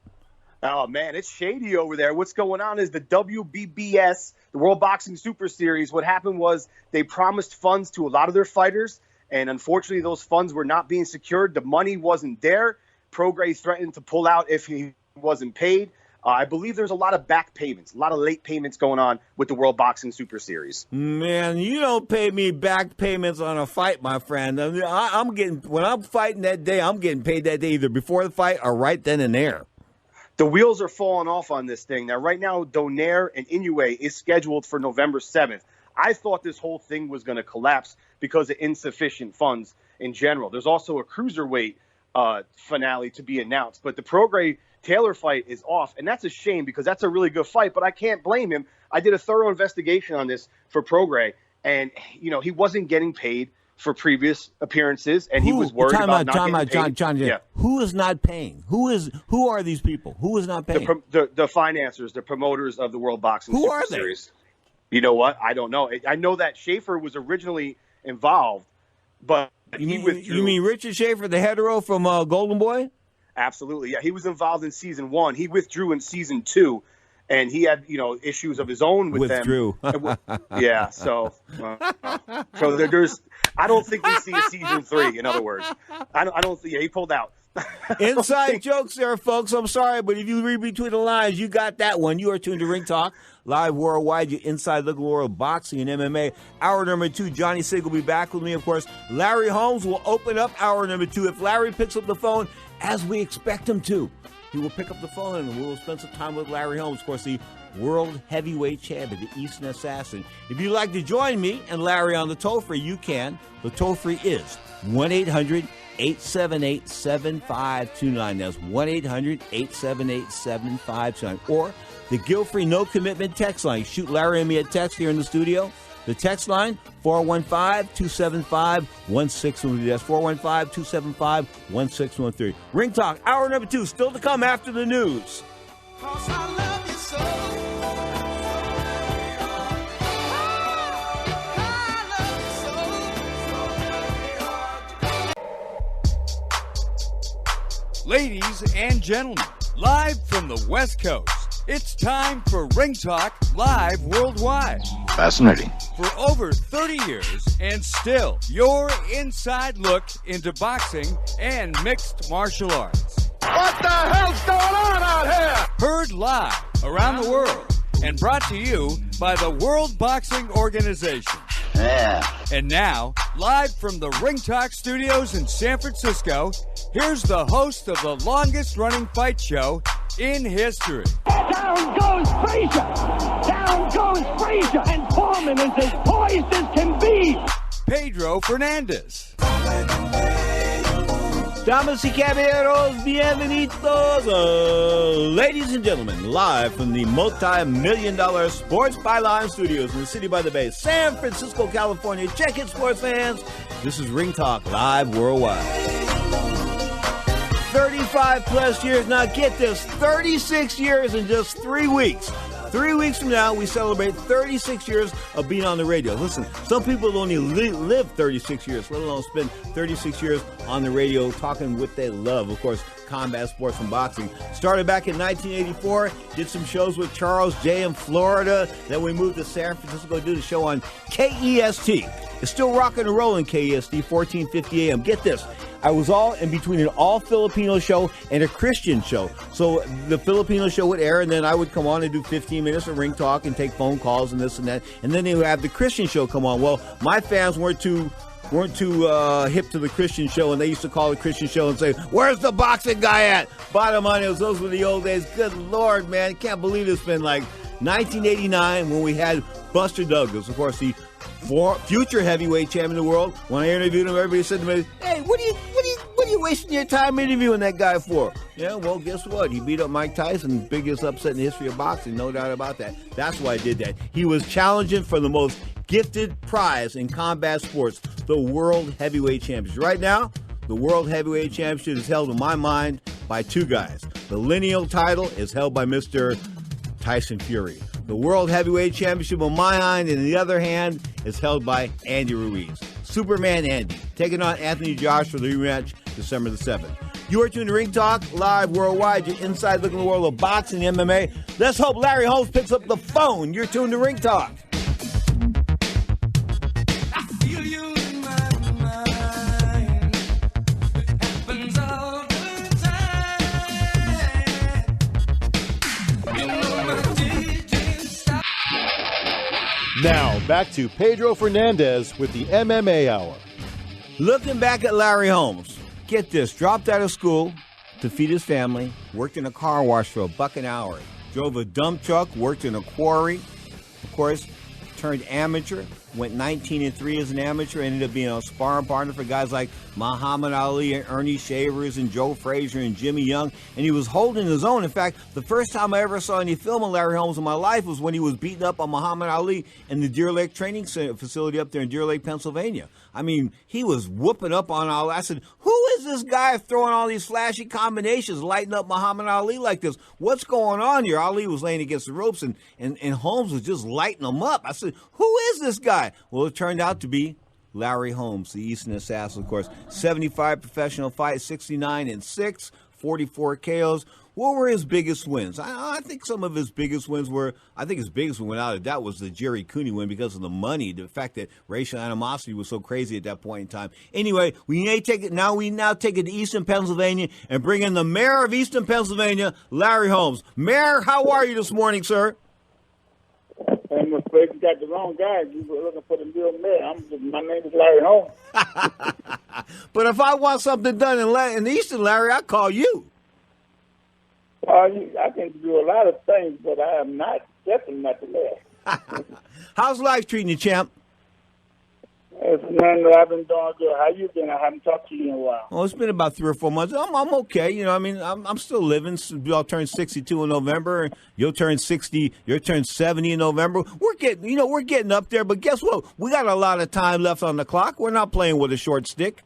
Oh, man, it's shady over there. What's going on is the WBBS, the World Boxing Super Series. What happened was they promised funds to a lot of their fighters, and unfortunately those funds were not being secured. The money wasn't there. Prograis threatened to pull out if he wasn't paid. I believe there's a lot of back payments, a lot of late payments going on with the World Boxing Super Series. Man, you don't pay me back payments on a fight, my friend. When I'm fighting that day, I'm getting paid that day either before the fight or right then and there. The wheels are falling off on this thing. Now, right now, Donaire and Inoue is scheduled for November 7th. I thought this whole thing was going to collapse because of insufficient funds in general. There's also a cruiserweight finale to be announced. But the Prograis-Taylor fight is off, and that's a shame because that's a really good fight, but I can't blame him. I did a thorough investigation on this for Prograis, and, he wasn't getting paid for previous appearances, and he was worried about not getting paid. John, yeah. Who is not paying? Who are these people? Who is not paying? The financiers, the promoters of the World Boxing Super Series. You know what? I don't know. I know that Schaefer was originally involved, but he withdrew. You mean Richard Schaefer, the hetero from Golden Boy? Absolutely. Yeah, he was involved in season 1. He withdrew in season 2, and he had, issues of his own with Withdrew. them. Yeah, so there's. I don't think we see a season 3. In other words, I don't see. Yeah, he pulled out. Inside jokes there, folks. I'm sorry, but if you read between the lines, you got that one. You are tuned to Ring Talk, live worldwide, your inside look at the world of boxing and MMA. Hour number 2, Johnny Sig will be back with me, of course. Larry Holmes will open up hour number 2. If Larry picks up the phone, as we expect him to, he will pick up the phone and we will spend some time with Larry Holmes, of course, the world heavyweight champion, the Eastern Assassin. If you'd like to join me and Larry on the toll-free, you can. The toll-free is 1-800-878-7529. That's 1-800-878-7529. Or the guilt-free, no-commitment text line. Shoot Larry and me a text here in the studio. The text line, 415-275-1613. That's 415-275-1613. Ring Talk, hour number 2, still to come after the news. Ladies and gentlemen, live from the West Coast, it's time for Ring Talk Live Worldwide. Fascinating. For over 30 years, and still your inside look into boxing and mixed martial arts. What the hell's going on out here? Heard live around the world and brought to you by the World Boxing Organization. Yeah. And now, live from the Ring Talk studios in San Francisco, here's the host of the longest-running fight show in history. Down goes Frazier! Down goes Frazier! And Foreman is as poised as can be! Pedro Fernandez. Damas y caballeros, bienvenidos, ladies and gentlemen, live from the multi-million-dollar Sports Byline Studios in the City by the Bay, San Francisco, California. Check it, sports fans. This is Ring Talk Live Worldwide. 35 plus years. Now get this, 36 years in just 3 weeks. 3 weeks from now, we celebrate 36 years of being on the radio. Listen, some people only live 36 years, let alone spend 36 years on the radio talking what they love. Of course, combat sports and boxing. Started back in 1984, did some shows with Charles J. in Florida. Then we moved to San Francisco to do the show on KEST. It's still rocking and rolling, KEST, 1450 AM. Get this. I was all in between an all-Filipino show and a Christian show. So the Filipino show would air, and then I would come on and do 15 minutes of Ring Talk and take phone calls and this and that. And then they would have the Christian show come on. Well, my fans weren't too hip to the Christian show, and they used to call the Christian show and say, "Where's the boxing guy at?" Bottom line is, those were the old days. Good Lord, man. Can't believe it's been like 1989 when we had Buster Douglas, of course, the future heavyweight champion of the world. When I interviewed him, everybody said to me, "Hey, what are you wasting your time interviewing that guy for?" Yeah, well, guess what? He beat up Mike Tyson, biggest upset in the history of boxing, no doubt about that. That's why I did that. He was challenging for the most gifted prize in combat sports, the World Heavyweight Championship. Right now, the World Heavyweight Championship is held, in my mind, by two guys. The lineal title is held by Mr. Tyson Fury. The World Heavyweight Championship, on my hand, and the other hand, is held by Andy Ruiz. Superman Andy, taking on Anthony Josh for the rematch December the 7th. You are tuned to Ring Talk, live worldwide, your inside look in the world of boxing and MMA. Let's hope Larry Holmes picks up the phone. You're tuned to Ring Talk. Now, back to Pedro Fernandez with the MMA Hour. Looking back at Larry Holmes, get this, dropped out of school to feed his family, worked in a car wash for $1 an hour, drove a dump truck, worked in a quarry, of course, turned amateur, went 19-3 as an amateur, ended up being a sparring partner for guys like Muhammad Ali and Ernie Shavers and Joe Frazier and Jimmy Young, and he was holding his own. In fact, the first time I ever saw any film of Larry Holmes in my life was when he was beating up on Muhammad Ali in the Deer Lake training facility up there in Deer Lake, Pennsylvania. I mean, he was whooping up on Ali. I said, who is this guy throwing all these flashy combinations, lighting up Muhammad Ali like this? What's going on here? Ali was laying against the ropes, and Holmes was just lighting him up. I said, who is this guy? Well, it turned out to be Larry Holmes, the Eastern Assassin, of course. 75 professional fights, 69-6, 44 KOs. What were his biggest wins? I think some of his biggest wins were, I think his biggest one, without a doubt, was the Jerry Cooney win because of the money, the fact that racial animosity was so crazy at that point in time. Anyway, we now take it to Easton, Pennsylvania, and bring in the mayor of Easton, Pennsylvania, Larry Holmes. Mayor, how are you this morning, sir? I'm afraid you got the wrong guy. You were looking for the real mayor. My name is Larry Holmes. But if I want something done in Easton, Larry, I call you. I can do a lot of things, but I am definitely not the mayor. How's life treating you, champ? It's nothing that I've been doing good. How you been? I haven't talked to you in a while. Well, it's been about 3 or 4 months. I'm okay. You know, I mean, I'm still living. Y'all turn 62 in November. You'll turn 60. You'll turn 70 in November. We're getting up there. But guess what? We got a lot of time left on the clock. We're not playing with a short stick.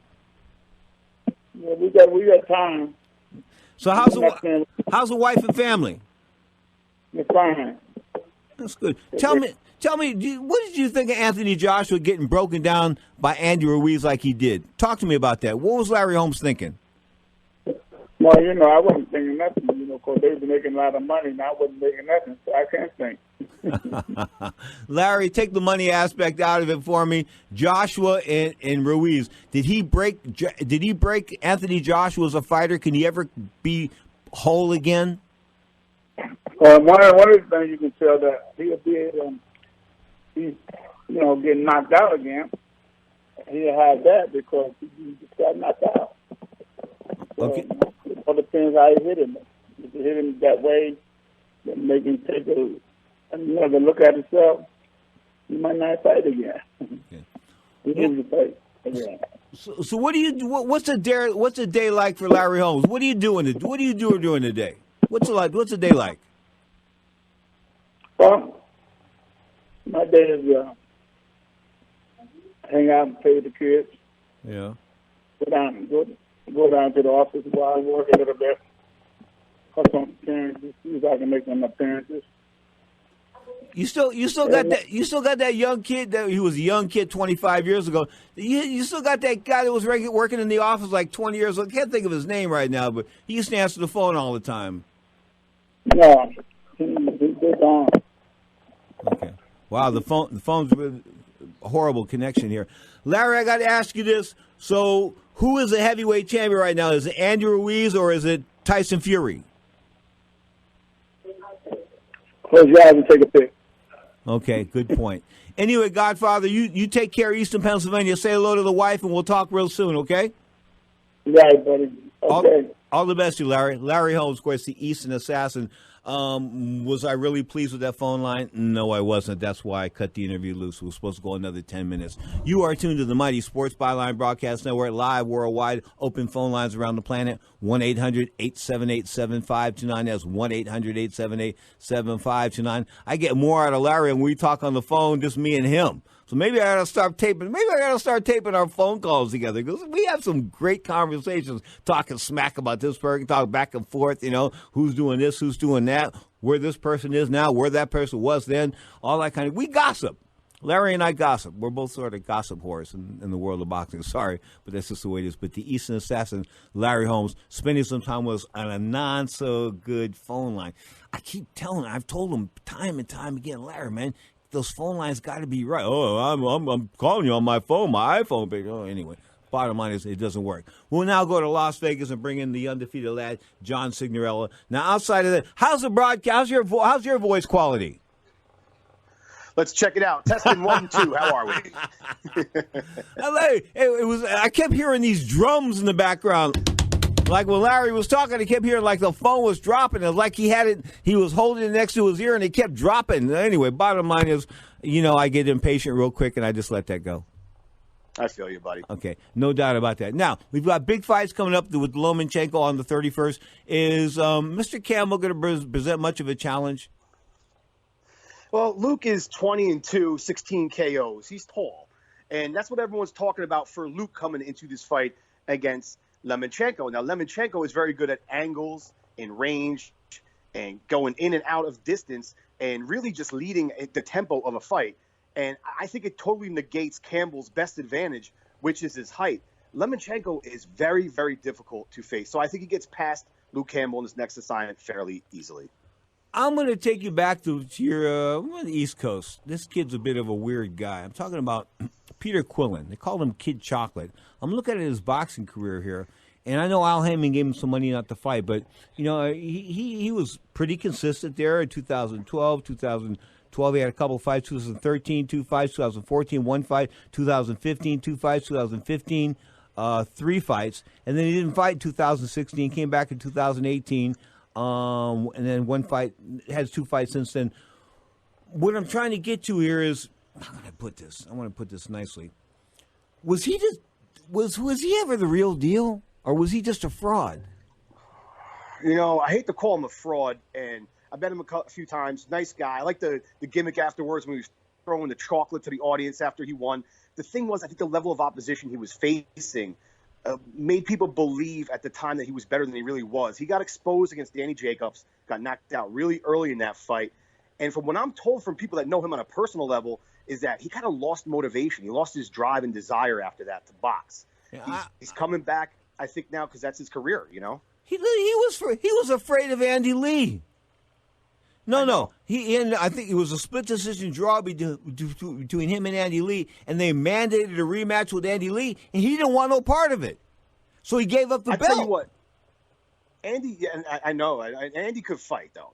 Yeah, we got time. So how's the wife and family? They're fine. That's good. Tell me, what did you think of Anthony Joshua getting broken down by Andy Ruiz like he did? Talk to me about that. What was Larry Holmes thinking? Well, I wasn't thinking nothing, because they were making a lot of money, and I wasn't making nothing, so I can't think. Larry, take the money aspect out of it for me. Joshua and Ruiz, did he break Anthony Joshua as a fighter? Can he ever be whole again? One of the things you can tell that he'll be he's getting knocked out again. He'll have that because he just got knocked out. Okay. It all depends how you hit him. If you hit him that way, then make him take another look at himself, he might not fight again. Okay. He needs to fight again. So what do you do? What's a day like for Larry Holmes? What are you doing? What do you do during the day? What's a day like? Well, my day is hang out and play with the kids. Yeah. Go down to the office while I work a little bit. Cut some appearances, see if I can make some appearances. You still got that young kid that he was a young kid 25 years ago. You still got that guy that was working in the office like 20 years ago. I can't think of his name right now, but he used to answer the phone all the time. No, they're gone. Okay. Wow, the phone's with a horrible connection here. Larry, I got to ask you this. So, who is the heavyweight champion right now? Is it Andy Ruiz or is it Tyson Fury? Close your eyes and take a pick. Okay, good point. Anyway, Godfather, you take care of Eastern Pennsylvania. Say hello to the wife, and we'll talk real soon, okay? Right, buddy. Okay. All the best to you, Larry. Larry Holmes, of course, the Eastern Assassin. Was I really pleased with that phone line? No, I wasn't. That's why I cut the interview loose. We were supposed to go another 10 minutes. You are tuned to the Mighty Sports Byline Broadcast Network, live worldwide, open phone lines around the planet, 1-800-878-7529. That's 1-800-878-7529. I get more out of Larry when we talk on the phone, just me and him. So maybe I got to start taping. Maybe I got to start taping our phone calls together because we have some great conversations, talking smack about this person, talk back and forth. Who's doing this, who's doing that, where this person is now, where that person was then, all that kind of. We gossip. Larry and I gossip. We're both sort of gossip whores in the world of boxing. Sorry, but that's just the way it is. But the Eastern Assassin, Larry Holmes, spending some time with us on a non-so-good phone line. I've told him time and time again, Larry, man, those phone lines got to be right. Oh, I'm calling you on my phone, my iPhone. Anyway, bottom line is it doesn't work. We'll now go to Las Vegas and bring in the undefeated lad, John Signorella. Now, outside of that, how's the broadcast? How's your voice quality? Let's check it out. Testing 1, 2. How are we? I kept hearing these drums in the background. Like when Larry was talking, I kept hearing like the phone was dropping. It was like he was holding it next to his ear and it kept dropping. Anyway, bottom line is, I get impatient real quick and I just let that go. I feel you, buddy. Okay, no doubt about that. Now, we've got big fights coming up with Lomachenko on the 31st. Is Mr. Campbell going to present much of a challenge? Well, Luke is 20-2, 16 KOs. He's tall. And that's what everyone's talking about for Luke coming into this fight against Lomachenko. Now, Lomachenko is very good at angles and range and going in and out of distance and really just leading the tempo of a fight. And I think it totally negates Campbell's best advantage, which is his height. Lomachenko is very, very difficult to face. So I think he gets past Luke Campbell in his next assignment fairly easily. I'm going to take you back to your the East Coast. This kid's a bit of a weird guy. I'm talking about Peter Quillen. They called him Kid Chocolate. I'm looking at his boxing career here, and I know Al Heyman gave him some money not to fight, but he was pretty consistent there in 2012, 2012. He had a couple fights. 2013, 2 fights. 2014, 1 fight. 2015, 2 fights. 2015, 3 fights, and then he didn't fight in 2016. Came back in 2018. And then 1 fight, has 2 fights since then. What I'm trying to get to here is, how can I put this? I want to put this nicely. Was he ever the real deal, or was he just a fraud? I hate to call him a fraud, and I met him a few times. Nice guy. I like the gimmick afterwards when he was throwing the chocolate to the audience after he won. The thing was, I think the level of opposition he was facing made people believe at the time that he was better than he really was. He got exposed against Danny Jacobs, got knocked out really early in that fight. And from what I'm told from people that know him on a personal level is that he kind of lost motivation. He lost his drive and desire after that to box. Yeah, he's coming back, I think, now because that's his career, He was afraid of Andy Lee. No. I think it was a split decision draw between him and Andy Lee, and they mandated a rematch with Andy Lee, and he didn't want no part of it. So he gave up the belt. I tell you what, Andy, I know, Andy could fight though.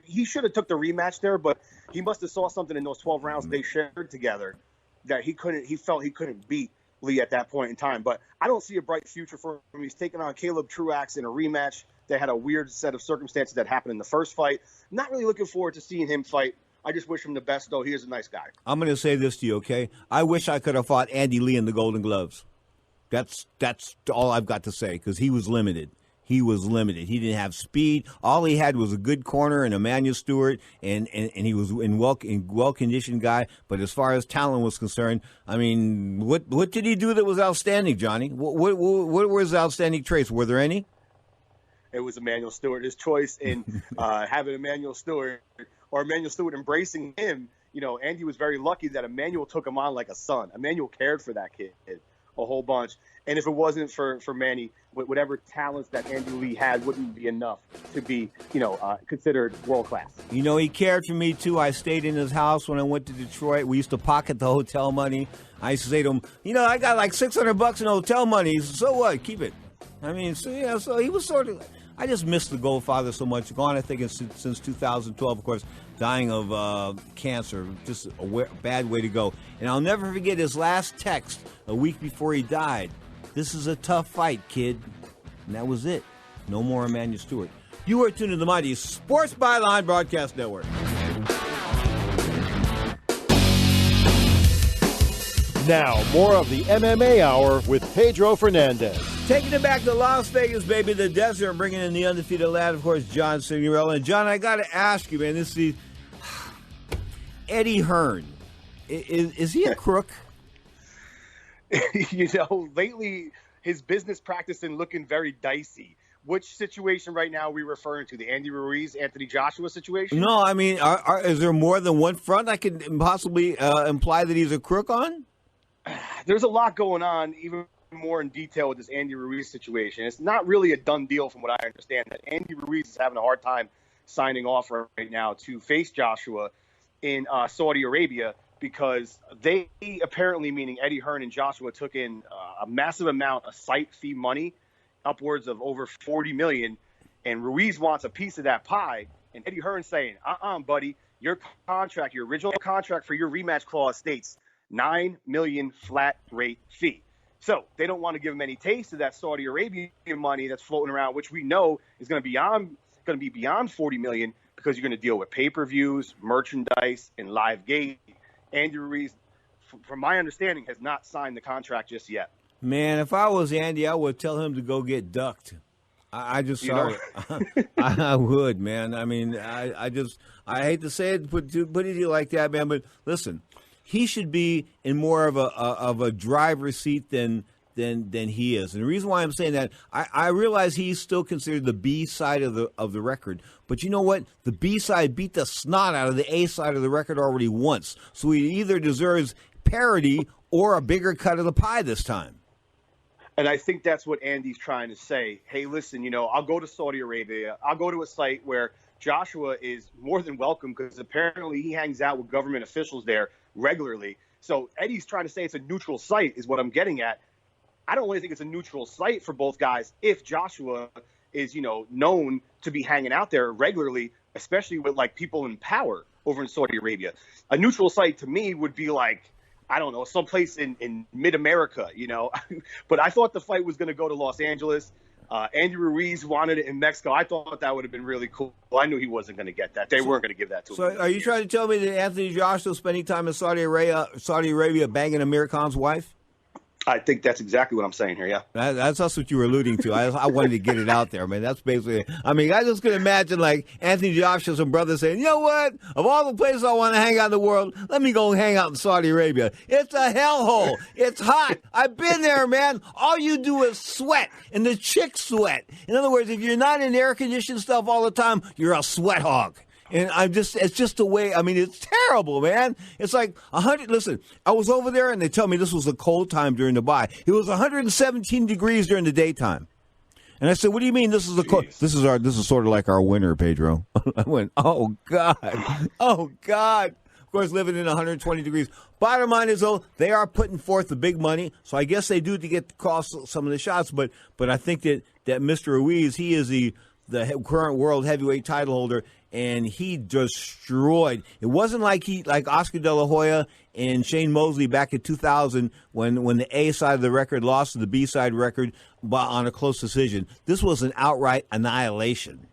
He should have took the rematch there, but he must have saw something in those 12 rounds they shared together that he felt he couldn't beat Lee at that point in time. But I don't see a bright future for him. He's taking on Caleb Truax in a rematch. They had a weird set of circumstances that happened in the first fight. Not really looking forward to seeing him fight. I just wish him the best, though. He is a nice guy. I'm going to say this to you, okay? I wish I could have fought Andy Lee in the Golden Gloves. That's all I've got to say, because he was limited. He didn't have speed. All he had was a good corner and Emmanuel Stewart, and he was a well-conditioned guy. But as far as talent was concerned, I mean, what did he do that was outstanding, Johnny? What were his outstanding traits? Were there any? It was Emmanuel Stewart. His choice in having Emmanuel Stewart or Emmanuel Stewart embracing him, Andy was very lucky that Emmanuel took him on like a son. Emmanuel cared for that kid a whole bunch. And if it wasn't for Manny, whatever talents that Andy Lee had wouldn't be enough to be, considered world-class. He cared for me, too. I stayed in his house when I went to Detroit. We used to pocket the hotel money. I used to say to him, I got like $600 in hotel money. So what? Keep it. I mean, so he was sort of... I just miss the Goldfather so much. Gone, I think, since 2012, of course, dying of cancer. Just a bad way to go. And I'll never forget his last text a week before he died. This is a tough fight, kid. And that was it. No more Emmanuel Stewart. You are tuned to the mighty Sports Byline Broadcast Network. Now, more of the MMA Hour with Pedro Fernandez. Taking it back to Las Vegas, baby, the desert, bringing in the undefeated lad, of course, John Signorella. And, John, I got to ask you, man, this is Eddie Hearn. Is he a crook? Lately, his business practice is looking very dicey. Which situation right now are we referring to? The Andy Ruiz, Anthony Joshua situation? No, I mean, is there more than one front I can possibly imply that he's a crook on? There's a lot going on, even more in detail with this Andy Ruiz situation. It's not really a done deal from what I understand. That Andy Ruiz is having a hard time signing off right now to face Joshua in Saudi Arabia because they apparently, meaning Eddie Hearn and Joshua, took in a massive amount of site fee money, upwards of over $40 million, and Ruiz wants a piece of that pie. And Eddie Hearn saying, buddy, your contract, your original contract for your rematch clause states $9 million flat rate fee. So they don't want to give him any taste of that Saudi Arabian money that's floating around, which we know is going to be beyond $40 million because you're going to deal with pay-per-views, merchandise, and live gate. Andy Ruiz, from my understanding, has not signed the contract just yet. Man, if I was Andy, I would tell him to go get ducked. I just saw it. I would, man. I mean, I hate to say it, put it like that, man. But listen, he should be in more of a driver's seat than he is. And the reason why I'm saying that, I realize he's still considered the B side of the record. But you know what? The B side beat the snot out of the A side of the record already once. So he either deserves parity or a bigger cut of the pie this time. And I think that's what Andy's trying to say. Hey, listen, I'll go to Saudi Arabia. I'll go to a site where Joshua is more than welcome because apparently he hangs out with government officials there regularly. So Eddie's trying to say it's a neutral site is what I'm getting at. I don't really think it's a neutral site for both guys if Joshua is, known to be hanging out there regularly, especially with like people in power over in Saudi Arabia. A neutral site to me would be like, I don't know, someplace in mid-America, But I thought the fight was going to go to Los Angeles. Andy Ruiz wanted it in Mexico. I thought that would have been really cool. I knew he wasn't going to get that. They weren't going to give that to him. So are you trying to tell me that Anthony Joshua spending time in Saudi Arabia banging Amir Khan's wife? I think that's exactly what I'm saying here, yeah. That's what you were alluding to. I wanted to get it out there, man. That's basically it. I mean, I just could imagine, like, Anthony Joshua, some brother saying, you know what? Of all the places I want to hang out in the world, let me go hang out in Saudi Arabia. It's a hellhole. It's hot. I've been there, man. All you do is sweat, and the chicks sweat. In other words, if you're not in air-conditioned stuff all the time, you're a sweat hog. And it's just the way, I mean, it's terrible, man. It's like 100, listen, I was over there and they tell me this was a cold time during Dubai. It was 117 degrees during the daytime. And I said, what do you mean this is a cold, this is sort of like our winter, Pedro. I went, oh God. Of course, living in 120 degrees. Bottom line is, though, they are putting forth the big money, so I guess they do to get across some of the shots. But I think that Mr. Ruiz, he is the current world heavyweight title holder, and he destroyed. It wasn't like Oscar De La Hoya and Shane Mosley back in 2000 when the A side of the record lost to the B side record on a close decision. This was an outright annihilation.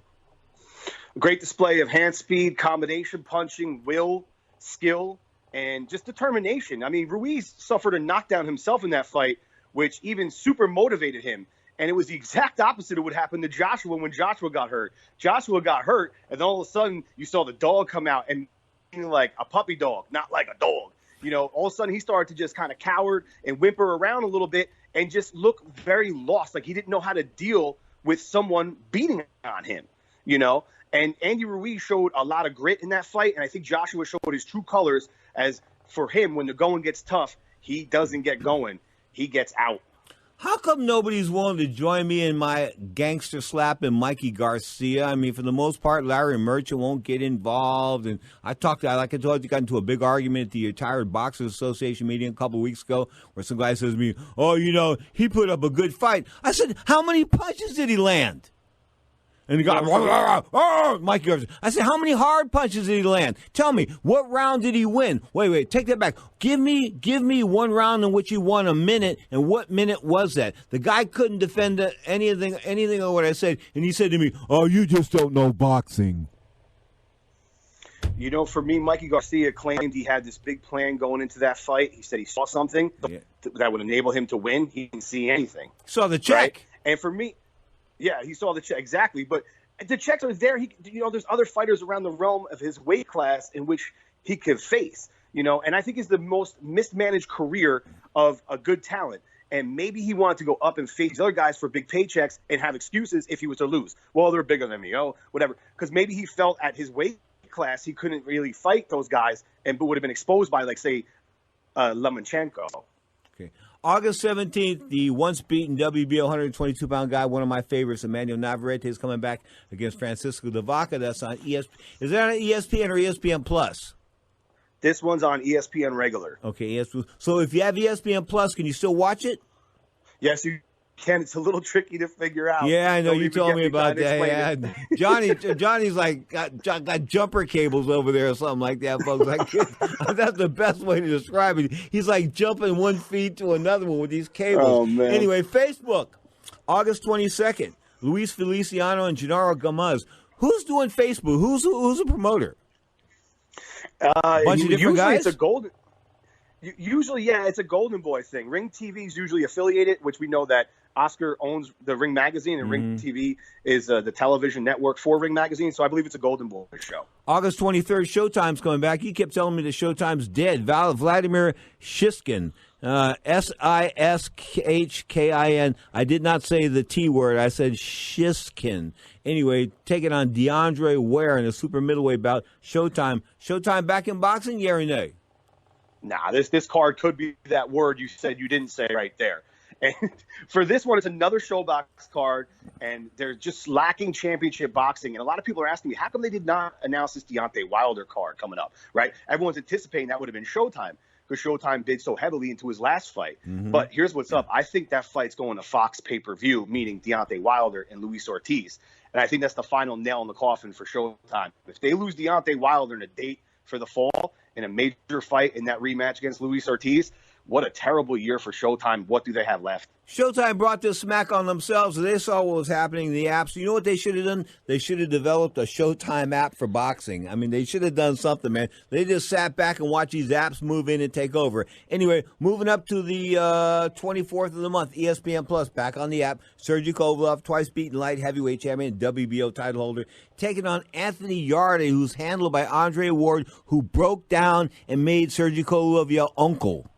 Great display of hand speed, combination punching, will, skill, and just determination. I mean, Ruiz suffered a knockdown himself in that fight, which even super motivated him. And it was the exact opposite of what happened to Joshua when Joshua got hurt. Joshua got hurt, and then all of a sudden you saw the dog come out and like a puppy dog, not like a dog. All of a sudden he started to just kind of cower and whimper around a little bit and just look very lost, like he didn't know how to deal with someone beating on him, And Andy Ruiz showed a lot of grit in that fight, and I think Joshua showed his true colors as for him, when the going gets tough, he doesn't get going. He gets out. How come nobody's willing to join me in my gangster slapping Mikey Garcia? I mean, for the most part, Larry Merchant won't get involved. And like I told you, got into a big argument at the Retired Boxers Association meeting a couple of weeks ago where some guy says to me, oh, he put up a good fight. I said, how many punches did he land? And the guy, Mikey Garcia. I said, how many hard punches did he land? Tell me, what round did he win? Wait, take that back. Give me one round in which he won a minute, and what minute was that? The guy couldn't defend anything of what I said, and he said to me, oh, you just don't know boxing. For me, Mikey Garcia claimed he had this big plan going into that fight. He said he saw something that would enable him to win. He didn't see anything. Saw the check. Right? And for me, yeah, he saw the check, exactly. But the checks are there. There's other fighters around the realm of his weight class in which he could face, and I think it's the most mismanaged career of a good talent. And maybe he wanted to go up and face these other guys for big paychecks and have excuses if he was to lose. Well, they're bigger than me, whatever. Because maybe he felt at his weight class he couldn't really fight those guys and would have been exposed by, like, say, Lomachenko. Okay. August 17th, the once-beaten WBO 122-pound guy, one of my favorites, Emmanuel Navarrete, is coming back against Francisco de Vaca. That's on ESPN. Is that on ESPN or ESPN Plus? This one's on ESPN regular. Okay, ESPN. So if you have ESPN Plus, can you still watch it? Yes, you can. It's a little tricky to figure out. Yeah, I know. You told me about that. Yeah. Johnny's like got jumper cables over there or something like that, folks. That's the best way to describe it. He's like jumping one feed to another one with these cables. Oh, man. Anyway, Facebook, August 22nd, Luis Feliciano and Gennaro Gamaz. Who's doing Facebook? Who's a promoter? Bunch of different guys? It's a golden. Usually, yeah, it's a Golden Boy thing. Ring TV is usually affiliated, which we know that Oscar owns the Ring Magazine, and Ring TV is the television network for Ring Magazine. So I believe it's a Golden Boy show. August 23rd, Showtime's coming back. You kept telling me that Showtime's dead. Vladimir Shishkin, Shishkin. I did not say the T word. I said Shishkin. Anyway, taking on DeAndre Ware in a super middleweight bout. Showtime. Showtime back in boxing, yeah or nay? Nah, this card could be that word you said you didn't say right there. And for this one, it's another Showbox card, and they're just lacking championship boxing. And a lot of people are asking me, how come they did not announce this Deontay Wilder card coming up, right? Everyone's anticipating that would have been Showtime because Showtime bid so heavily into his last fight. But here's what's up. I think that fight's going to Fox pay-per-view, meaning Deontay Wilder and Luis Ortiz. And I think that's the final nail in the coffin for Showtime. If they lose Deontay Wilder in a date for the fall in a major fight in that rematch against Luis Ortiz, what a terrible year for Showtime. What do they have left? Showtime brought this smack on themselves. They saw what was happening in the apps. You know what they should have done? They should have developed a Showtime app for boxing. I mean, they should have done something, man. They just sat back and watched these apps move in and take over. Anyway, moving up to the 24th of the month, ESPN Plus, back on the app. Sergey Kovalev, twice beaten light heavyweight champion, WBO title holder, taking on Anthony Yarde, who's handled by Andre Ward, who broke down and made Sergey Kovalev your uncle.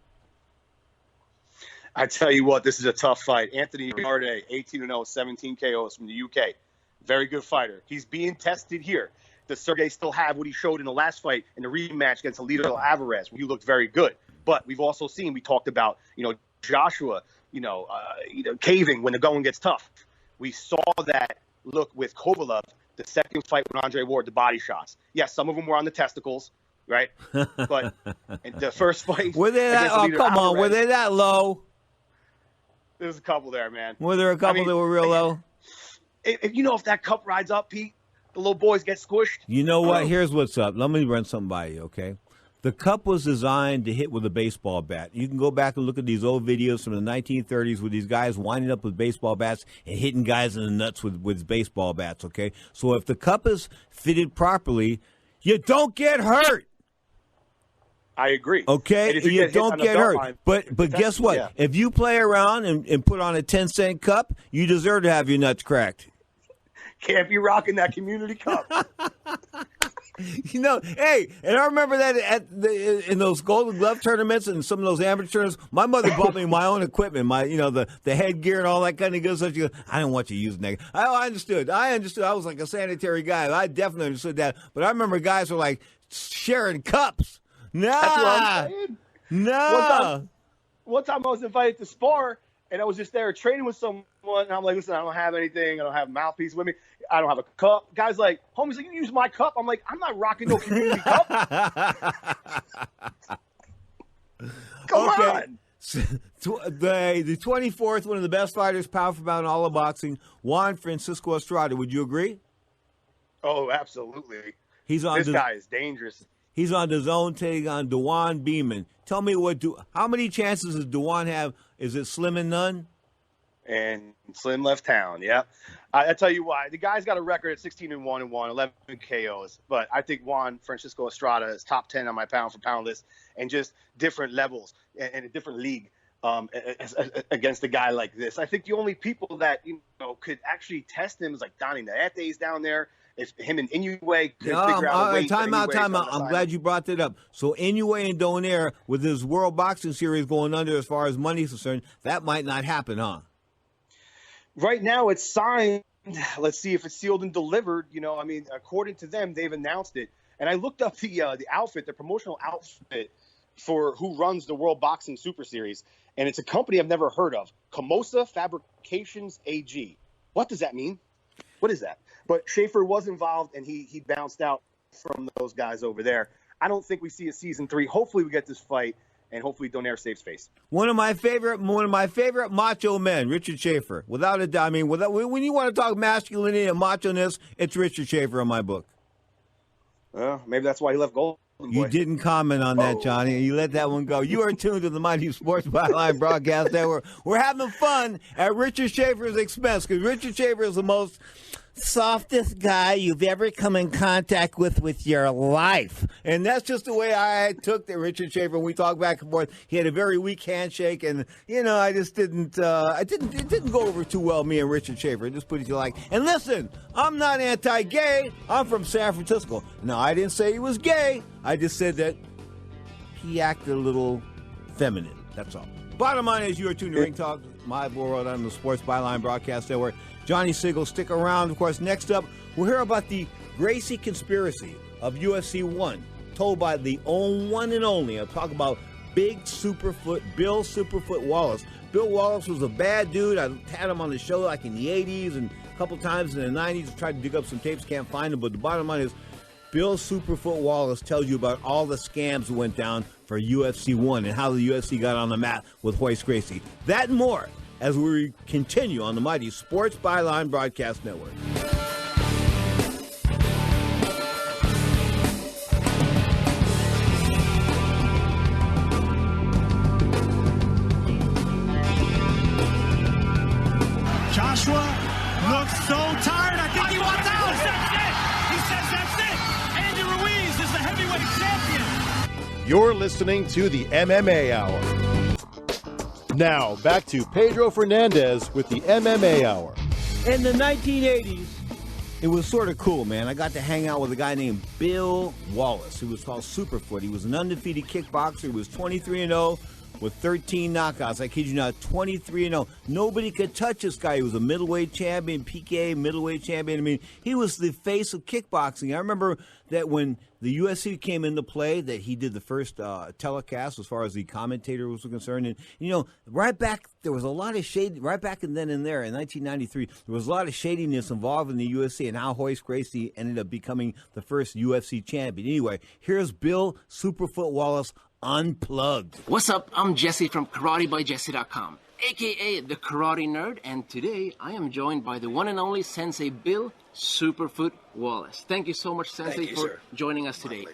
I tell you what, this is a tough fight. Anthony Yarde, 18-0, 17 KOs from the UK. Very good fighter. He's being tested here. Does Sergey still have what he showed in the last fight in the rematch against Alito Alvarez, where he looked very good? But we've also seen, we talked about, Joshua, caving when the going gets tough. We saw that look with Kovalev, the second fight with Andre Ward, the body shots. Yes, some of them were on the testicles, right? But in the first fight, were they that? Oh, come on, were they that low? There's a couple there, man. Were there a couple that were real low? If that cup rides up, Pete, the little boys get squished. You know what? Here's what's up. Let me run something by you, okay? The cup was designed to hit with a baseball bat. You can go back and look at these old videos from the 1930s with these guys winding up with baseball bats and hitting guys in the nuts with baseball bats, okay? So if the cup is fitted properly, you don't get hurt. I agree. Okay, you don't get hurt. Line, but guess what? Yeah. If you play around and put on a 10-cent cup, you deserve to have your nuts cracked. Can't be rocking that community cup. Hey, and I remember that in those Golden Glove tournaments and some of those amateur tournaments, my mother bought me my own equipment, the headgear and all that kind of good stuff. She goes, I don't want you using that. I understood. I was like a sanitary guy. I definitely understood that. But I remember guys were like sharing cups. Nah. That's what I'm saying. Nah. One time I was invited to spar, and I was just there training with someone, and I'm like, listen, I don't have anything. I don't have a mouthpiece with me. I don't have a cup. Guy's like, homie's like, you use my cup. I'm like, I'm not rocking no community cup. Come on. The 24th, one of the best fighters, pound for pound in all of boxing, Juan Francisco Estrada. Would you agree? Oh, absolutely. This guy is dangerous. He's on the zone taking on Dewan Beeman. Tell me how many chances does Dewan have? Is it slim and none? And Slim left town, yeah. I tell you why. The guy's got a record at 16-1-1, 11 KOs. But I think Juan Francisco Estrada is top 10 on my pound for pound list, and just different levels and a different league against a guy like this. I think the only people that could actually test him is like Donnie Naete's down there. If him and Inoue could figure out a way. Time out. I'm glad you brought that up. So Inoue and Donaire, with his World Boxing Series going under as far as money is concerned, that might not happen, huh? Right now it's signed. Let's see if it's sealed and delivered. According to them, they've announced it. And I looked up the outfit, the promotional outfit for who runs the World Boxing Super Series. And it's a company I've never heard of, Camosa Fabrications AG. What does that mean? What is that? But Schaefer was involved, and he bounced out from those guys over there. I don't think we see a season 3. Hopefully we get this fight, and hopefully Donaire saves face. One of my favorite macho men, Richard Schaefer. Without a doubt. I mean, when you want to talk masculinity and macho-ness, it's Richard Schaefer in my book. Well, maybe that's why he left Golden Boy. You didn't comment on that, Johnny. You let that one go. You are tuned to the Mighty Sports Byline Broadcast Network. We're having fun at Richard Schaefer's expense, because Richard Schaefer is the most softest guy you've ever come in contact with your life. And that's just the way I took the Richard Schaefer. When we talked back and forth, he had a very weak handshake, and I just didn't it didn't go over too well, me and Richard Schaefer. Just put it like. And listen, I'm not anti-gay. I'm from San Francisco. No, I didn't say he was gay. I just said that he acted a little feminine. That's all. Bottom line is, you are tuned to Ring Talk, my world on the Sports Byline Broadcast Network. Johnny Sigel, stick around. Of course, next up, we'll hear about the Gracie conspiracy of UFC 1, told by the one and only. I'll talk about Big Superfoot, Bill Superfoot Wallace. Bill Wallace was a bad dude. I had him on the show like in the 80s and a couple times in the 90s. Tried to dig up some tapes, can't find them. But the bottom line is, Bill Superfoot Wallace tells you about all the scams that went down for UFC 1 and how the UFC got on the map with Hoist Gracie. That and more as we continue on the mighty Sports Byline Broadcast Network. Joshua looks so tired. I think he wants out. He says that's it. Andy Ruiz is the heavyweight champion. You're listening to the MMA Hour. Now, back to Pedro Fernandez with the MMA Hour. In the 1980s, it was sort of cool, man. I got to hang out with a guy named Bill Wallace, who was called Superfoot. He was an undefeated kickboxer. He was 23-0 with 13 knockouts. I kid you not, 23-0. Nobody could touch this guy. He was a middleweight champion, PK middleweight champion. I mean, he was the face of kickboxing. I remember that when the UFC came into play, that he did the first telecast as far as the commentator was concerned. And, you know, right back, there was a lot of shade, right back and then and there in 1993, there was a lot of shadiness involved in the UFC and how Hoist Gracie ended up becoming the first UFC champion. Anyway, here's Bill Superfoot Wallace Unplugged. What's up? I'm Jesse from KarateByJesse.com, aka the Karate Nerd, and today I am joined by the one and only Sensei Bill Superfoot Wallace. Thank you so much, Sensei, for joining us today.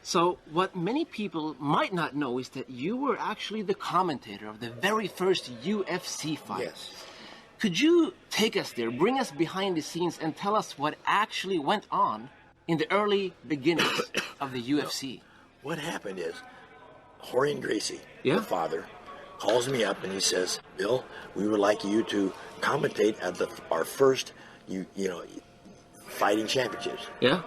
So, what many people might not know is that you were actually the commentator of the very first UFC fight. Yes. Could you take us there, bring us behind the scenes, and tell us what actually went on in the early beginnings of the UFC? What happened is, Rorion Gracie, the father, calls me up and he says, Bill, we would like you to commentate at our first, fighting championships. Yeah.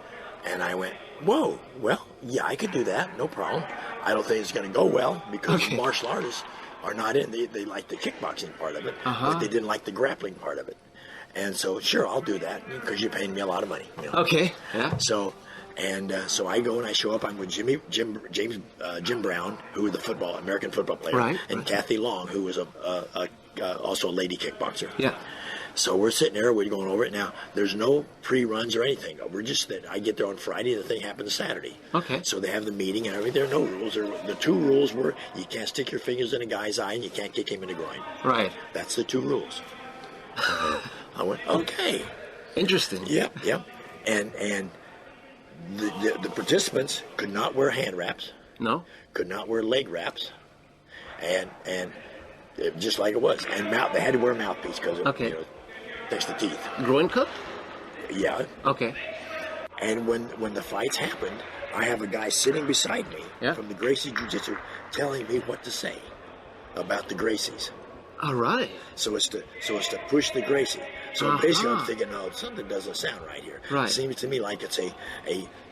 And I went, whoa, well, yeah, I could do that, no problem. I don't think it's going to go well because martial artists are not in. They like the kickboxing part of it, but they didn't like the grappling part of it. And so, sure, I'll do that because you're paying me a lot of money. You know? Okay. Yeah. So I go and I show up. I'm with Jim Brown, who was the American football player, and Kathy Long, who was also a lady kickboxer. Yeah. So we're sitting there, we're going over it. Now, there's no pre-runs or anything. We're just that I get there on Friday, the thing happens Saturday. Okay. So they have the meeting and everything. There are no rules. The two rules were you can't stick your fingers in a guy's eye and you can't kick him in the groin. Right. That's the two rules. I went, okay. Interesting. Yep. And the participants could not wear hand wraps. No. Could not wear leg wraps. And just like it was. And they had to wear a mouthpiece because it affects the teeth. Groin cup? Yeah. Okay. And when the fights happened, I have a guy sitting beside me from the Gracie Jiu-Jitsu telling me what to say about the Gracies. All right. So it's to push the Gracie. So basically I'm thinking, no, something doesn't sound right here. Right. It seems to me like it's a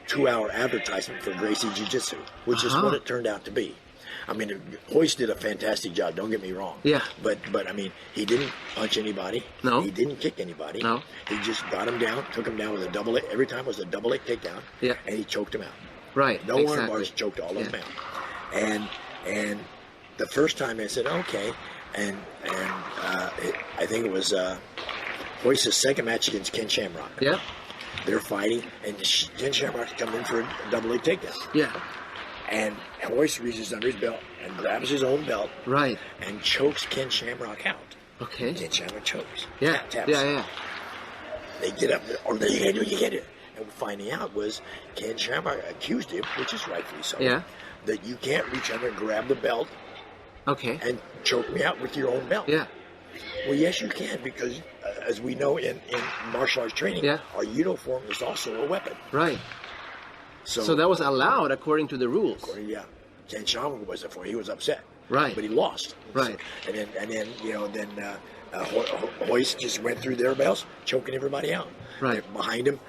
2-hour advertisement for Gracie Jiu-Jitsu, which is what it turned out to be. I mean, Hoist did a fantastic job, don't get me wrong. Yeah. But I mean, he didn't punch anybody. No. He didn't kick anybody. No. He just got him down, took him down with a double leg. Every time was a double leg takedown. Yeah. And he choked him out. Right. No arm bars, choked all of them out. And the first time I said, okay. And I think it was Hoist's second match against Ken Shamrock. Yeah. They're fighting, and Ken Shamrock come in for a double leg takedown. Yeah. And Hoist reaches under his belt and grabs his own belt. Right. And chokes Ken Shamrock out. Okay. Ken Shamrock chokes. Yeah. Taps. Yeah. They get up there, or you get it. And finding out was Ken Shamrock accused him, which is rightfully so, that you can't reach under and grab the belt. Okay. And choke me out with your own belt. Yeah. Well, yes, you can, because as we know in martial arts training, our uniform is also a weapon. Right. So that was allowed according to the rules. Ken Shamrock was it for. He was upset. Right. But he lost. Right. So, and then Hoist just went through their belts, choking everybody out. Right. And behind him,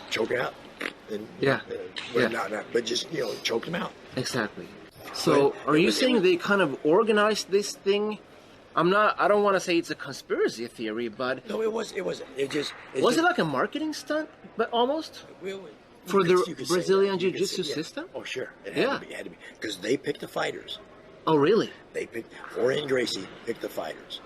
choking out. And, but just choked him out. Exactly. So, are you saying they kind of organized this thing? I don't want to say it's a conspiracy theory, but no, it was. It was it like a marketing stunt, but almost. For You the could say Brazilian that. You could Jiu-Jitsu say- yeah. system? Oh, sure. It Yeah. had to be. Because they picked the fighters. Oh, really? They picked, Florian Gracie picked the fighters.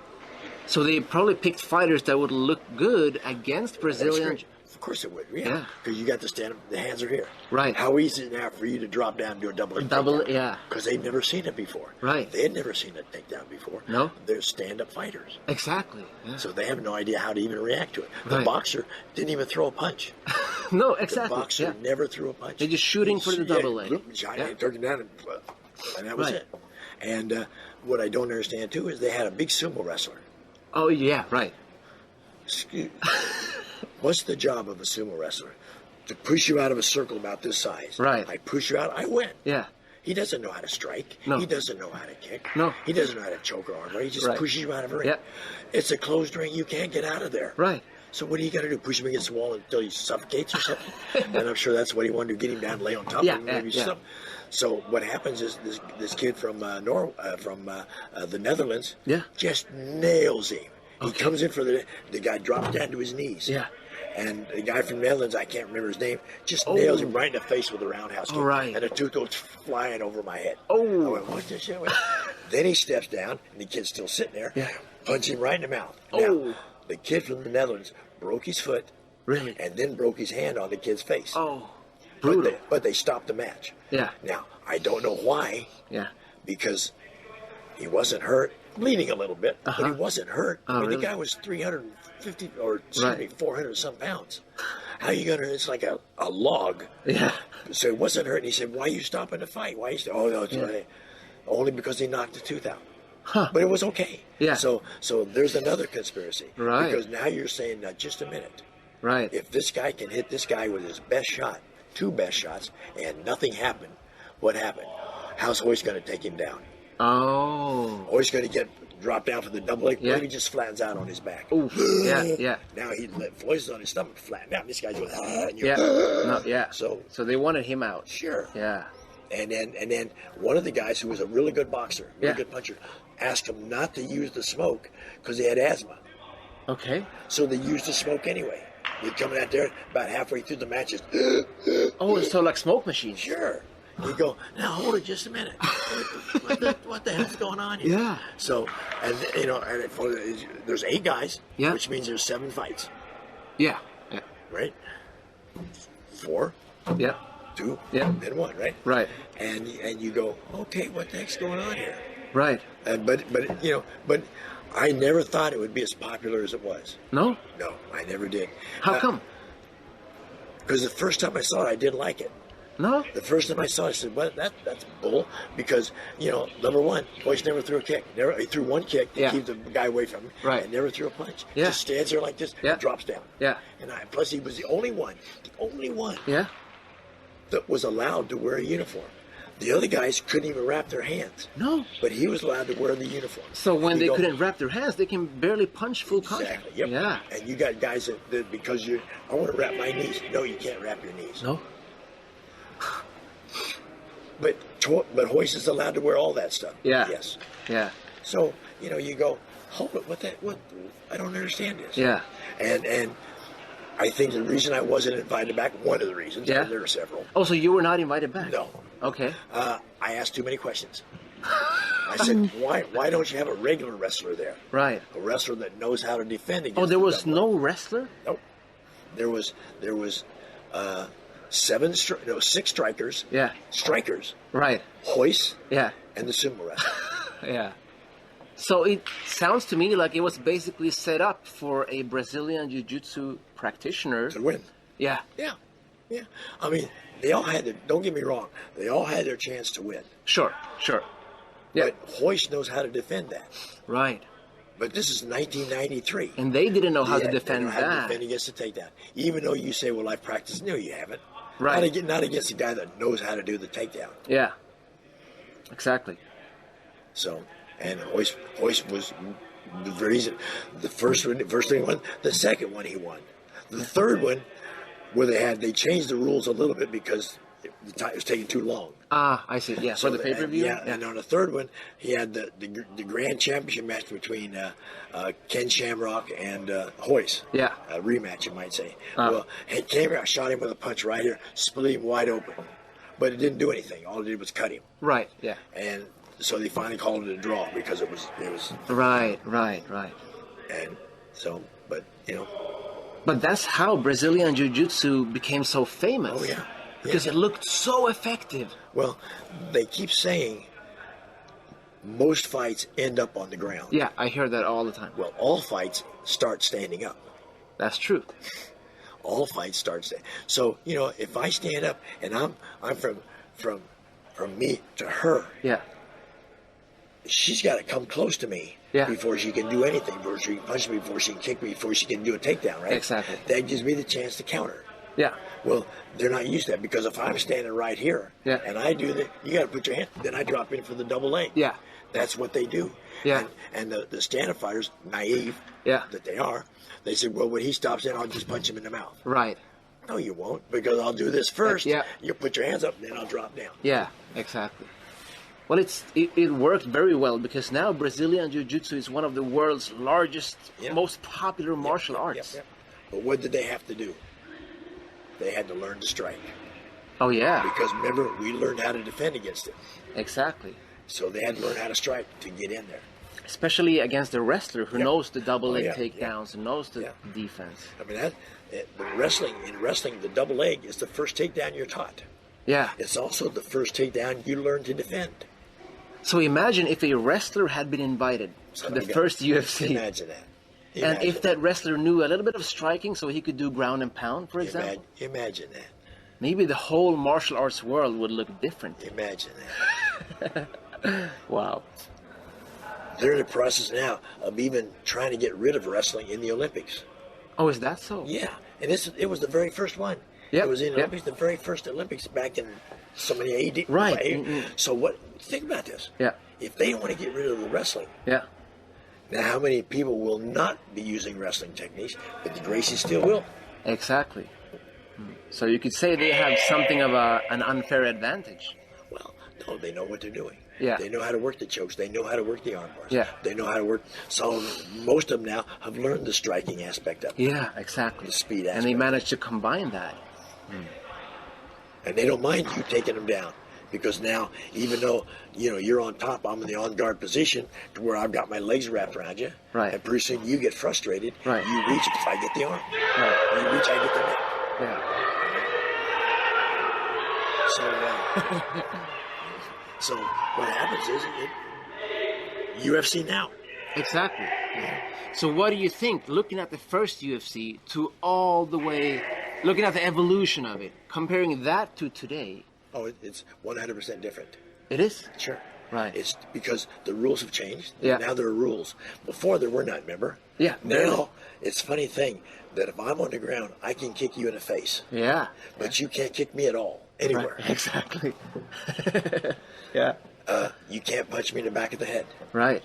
So they probably picked fighters that would look good against Brazilian. That's great. Of course it would, Yeah. yeah. Because you got to stand up, the hands are here. Right. How easy is it now for you to drop down and do a double leg Double, takedown? yeah. Because they've never seen it before. Right. They had never seen a takedown before. No. They're stand-up fighters. Exactly. Yeah. So they have no idea how to even react to it. The Right. boxer didn't even throw a punch. No, exactly. The boxer yeah. never threw a punch. They're just shooting for the double leg. Shot Yeah. it, took it down, and that was Right. it. And what I don't understand, too, is they had a big sumo wrestler. Oh, yeah, right. What's the job of a sumo wrestler? To push you out of a circle about this size. Right. I push you out, I win. Yeah. He doesn't know how to strike. No. He doesn't know how to kick. No. He doesn't know how to choke or arm. He just Right. pushes you out of a ring. Yeah. It's a closed ring. You can't get out of there. Right. So what are you going to do? Push him against the wall until he suffocates or something? And I'm sure that's what he wanted to get him down and lay on top Yeah, of him. Maybe yeah. something. So what happens is this kid from the Netherlands just nails him. He comes in for the guy drops down to his knees. Yeah. And the guy from the Netherlands, I can't remember his name, just nails him right in the face with a roundhouse kick. All right. And the tooth goes flying over my head. Oh. I went, what the shit? Then he steps down, and the kid's still sitting there. Yeah. Punch him right in the mouth. Oh. Now, the kid from the Netherlands broke his foot. Really? And then broke his hand on the kid's face. Oh. Brutal. But they stopped the match. Yeah. Now, I don't know why. Yeah. Because he wasn't hurt. Bleeding a little bit, but he wasn't hurt. Oh, I mean, really? the guy was 350 or Right. 400 some pounds. How you gonna? It's like a log. Yeah. So he wasn't hurt. And he said, "Why are you stopping the fight? Why are you?" Oh no, it's right. Only because he knocked the tooth out. Huh. But it was okay. Yeah. So there's another conspiracy. Right. Because now you're saying, now just a minute. Right. If this guy can hit this guy with his best shot, two best shots, and nothing happened, what happened? How's Hoist going to take him down? Oh. Hoist going to get dropped down for the double leg. Yeah. Maybe just flattens out on his back. Ooh. Yeah, yeah. Now Floyd's on his stomach, flatten out. This guy's going, and you're, Yeah. No, yeah. So they wanted him out. Sure. Yeah. And then one of the guys who was a really good boxer, really Yeah. good puncher, asked him not to use the smoke because he had asthma. Okay. So they used the smoke anyway. They're coming out there about halfway through the matches. Oh, so like smoke machines. Sure. You go, now hold it just a minute. What the hell's going on here? Yeah. So, and there's 8 guys, Yeah. which means there's 7 fights, Yeah. Yeah. right? 4, Yeah. 2, Yeah. then 1, right? Right. And you go, okay, what the heck's going on here? Right. But I never thought it would be as popular as it was. No? No, I never did. How come? Because the first time I saw it, I didn't like it. No? The first time I saw it, I said, well, that's bull. Because, number one, Hoist never threw a kick. He threw one kick to Yeah. keep the guy away from him. Right. And never threw a punch. Yeah. Just stands there like this Yeah. and drops down. Yeah. And plus, he was the only one Yeah. that was allowed to wear a uniform. The other guys couldn't even wrap their hands. No. But he was allowed to wear the uniform. So when You they go, couldn't wrap their hands, they can barely punch full contact. Exactly. Yep. Yeah. And you got guys that because I want to wrap my knees. No, you can't wrap your knees. No. But Hoist is allowed to wear all that stuff. Yeah. Yes. Yeah. So you go, hold it. What? I don't understand this. Yeah. And I think the reason I wasn't invited back, one of the reasons, Yeah. there are several. Oh, so you were not invited back? No. Okay. I asked too many questions. I said, why don't you have a regular wrestler there? Right. A wrestler that knows how to defend against. Oh, there the was double leg. no wrestler? Nope. There was 6 strikers. Yeah. Strikers. Right. Hoist. Yeah. And the sumo wrestler. Yeah. So it sounds to me like it was basically set up for a Brazilian Jiu-Jitsu practitioner to win. Yeah. Yeah. Yeah. I mean, they all had don't get me wrong, they all had their chance to win. Sure. Yeah. But Hoist knows how to defend that. Right. But this is 1993. And they didn't know how to They defend know how to that. defend against the takedown. Even though you say, well, I've practiced. No, you haven't. Right. Not against a guy that knows how to do the takedown. Yeah. Exactly. So, and Hoist was the first thing he won. The second one he won. The third one, where they changed the rules a little bit because it was taking too long. Ah, I see. Yeah, for the pay-per-view? Yeah, and on the third one, he had the grand championship match between Ken Shamrock and Hoist. Yeah. A rematch, you might say. Well, he came out, shot him with a punch right here, split him wide open. But it didn't do anything. All it did was cut him. Right, yeah. And so they finally called it a draw because it was. Right. And so, but, you know. But that's how Brazilian Jiu-Jitsu became so famous. Oh, yeah. Because it looked so effective. Well, they keep saying most fights end up on the ground. Yeah, I hear that all the time. Well, all fights start standing up. That's true. All fights start standing. So, you know, if I stand up and I'm from me to her. Yeah. She's got to come close to me before she can do anything, before she can punch me, before she can kick me, before she can do a takedown, right? Exactly. That gives me the chance to counter. Yeah. Well, they're not used to that because if I'm standing right here and I do that, you got to put your hand, then I drop in for the double leg. Yeah. That's what they do. Yeah. And the stand-up fighters, naive that they are, they say, well, when he stops in, I'll just punch him in the mouth. Right. No, you won't, because I'll do this first. Yeah. You put your hands up, then I'll drop down. Yeah, exactly. Well, it worked very well because now Brazilian Jiu-Jitsu is one of the world's largest, most popular martial arts. But what did they have to do? They had to learn to strike. Oh, yeah. Because remember, we learned how to defend against it. Exactly. So they had to learn how to strike to get in there. Especially against a wrestler who knows the double leg takedowns and knows the defense. I mean, in wrestling, the double leg is the first takedown you're taught. Yeah. It's also the first takedown you learn to defend. So imagine if a wrestler had been invited to the first UFC. Imagine that. And if that wrestler knew a little bit of striking so he could do ground and pound, for example. Imagine that. Maybe the whole martial arts world would look different. Imagine that. Wow. They're in the process now of even trying to get rid of wrestling in the Olympics. Oh, is that so? Yeah. And it was the very first one. Yep. It was in the Olympics, the very first Olympics back in so many AD. Right. So think about this. Yeah. If they want to get rid of the wrestling. Yeah. Now, how many people will not be using wrestling techniques, but the Gracies still will? Exactly. So you could say they have something of an unfair advantage. Well, no, they know what they're doing. Yeah. They know how to work the chokes. They know how to work the arm bars. Yeah. They know how to work. Most of them now have learned the striking aspect of it. Yeah, exactly. The speed aspect. And they managed to combine that. And they don't mind you taking them down. Because now, even though, you're on top, I'm in the on-guard position to where I've got my legs wrapped around you. Right. And pretty soon you get frustrated. Right. You reach, I get the arm. Right. You reach, I get the neck. Yeah. So what happens is UFC now. Exactly. So what do you think, looking at the first UFC to all the way, looking at the evolution of it, comparing that to today? Oh, it's 100% different. It is? Sure. Right. It's because the rules have changed. Yeah. Now there are rules. Before there were not, remember? Yeah. Now, it's a funny thing that if I'm on the ground, I can kick you in the face. Yeah. But you can't kick me at all, anywhere. Right. Exactly. Yeah. You can't punch me in the back of the head. Right.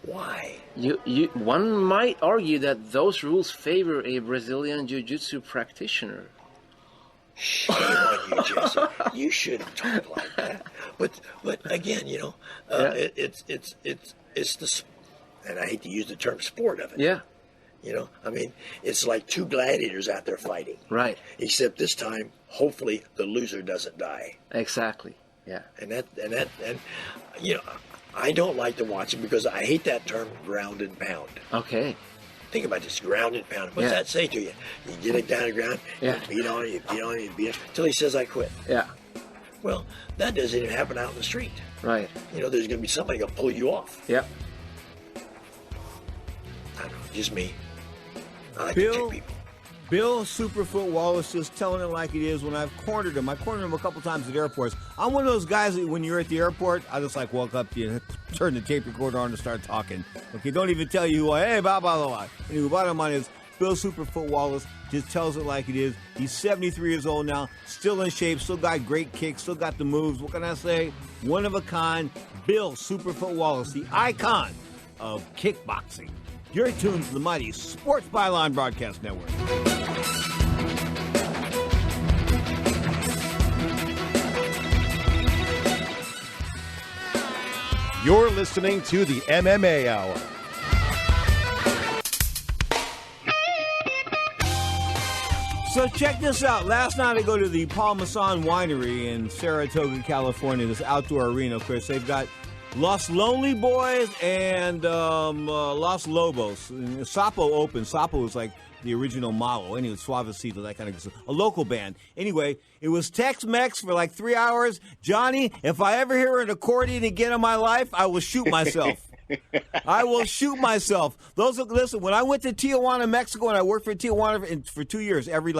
Why? One might argue that those rules favor a Brazilian Jiu-Jitsu practitioner. Shame on you, Jesse. You shouldn't talk like that. But again, it's the, and I hate to use the term sport of it. Yeah. I mean, it's like two gladiators out there fighting. Right. Except this time, hopefully, the loser doesn't die. Exactly. Yeah. And I don't like to watch it because I hate that term ground and pound. Okay. Think about this, ground and pound. What's that say to you? You get it down the ground, you beat on it, you beat it, until he says, I quit. Yeah. Well, that doesn't even happen out in the street. Right. There's going to be somebody going to pull you off. Yeah. I don't know, just me. I like to kick people. Bill Superfoot Wallace just telling it like it is when I've cornered him. I cornered him a couple times at airports. I'm one of those guys that when you're at the airport, I just walk up to you, turn the tape recorder on and start talking. Okay, don't even tell you who I am. Hey, blah, blah, blah. Anyway, the bottom line is Bill Superfoot Wallace just tells it like it is. He's 73 years old now, still in shape, still got great kicks, still got the moves. What can I say? One of a kind, Bill Superfoot Wallace, the icon of kickboxing. You're tuned to the mighty Sports Byline Broadcast Network. You're listening to the MMA Hour. So check this out. Last night I go to the Parmesan Winery in Saratoga, California, this outdoor arena. Of course, they've got Los Lonely Boys and Los Lobos. And Sapo opened. Sapo was like the original model. Anyway, Suavecito, that kind of a local band. Anyway, it was Tex-Mex for like 3 hours. Johnny, if I ever hear an accordion again in my life, I will shoot myself. I will shoot myself. Listen, when I went to Tijuana, Mexico, and I worked for Tijuana for 2 years, every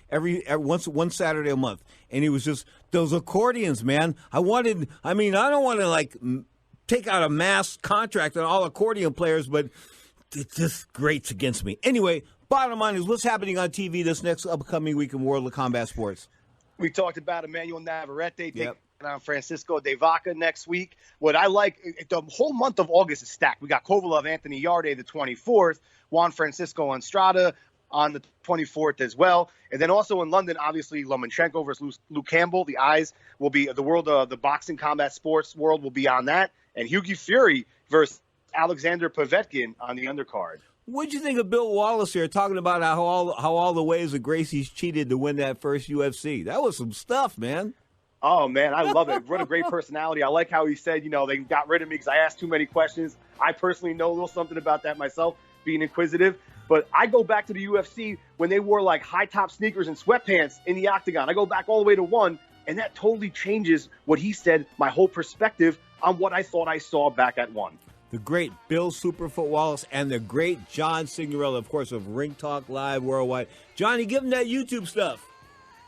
one Saturday a month, and it was just those accordions, man. I don't want to take out a mass contract on all accordion players, but it just grates against me. Anyway, bottom line is, what's happening on TV this next upcoming week in World of Combat Sports? We talked about Emmanuel Navarrete. Yep. On Francisco de Vaca next week. What I like, the whole month of August is stacked. We got Kovalev, Anthony Yarde the 24th, Juan Francisco Anstrada on the 24th as well. And then also in London, obviously, Lomachenko versus Luke Campbell. The eyes will be the world of the boxing combat sports world will be on that. And Hughie Fury versus Alexander Povetkin on the undercard. What'd you think of Bill Wallace here talking about how all the ways that Gracie's cheated to win that first UFC? That was some stuff, man. Oh, man, I love it. What a great personality. I like how he said, they got rid of me because I asked too many questions. I personally know a little something about that myself, being inquisitive. But I go back to the UFC when they wore, like, high-top sneakers and sweatpants in the octagon. I go back all the way to one, and that totally changes what he said, my whole perspective on what I thought I saw back at one. The great Bill Superfoot Wallace and the great John Signorella, of course, of Ring Talk Live Worldwide. Johnny, give him that YouTube stuff.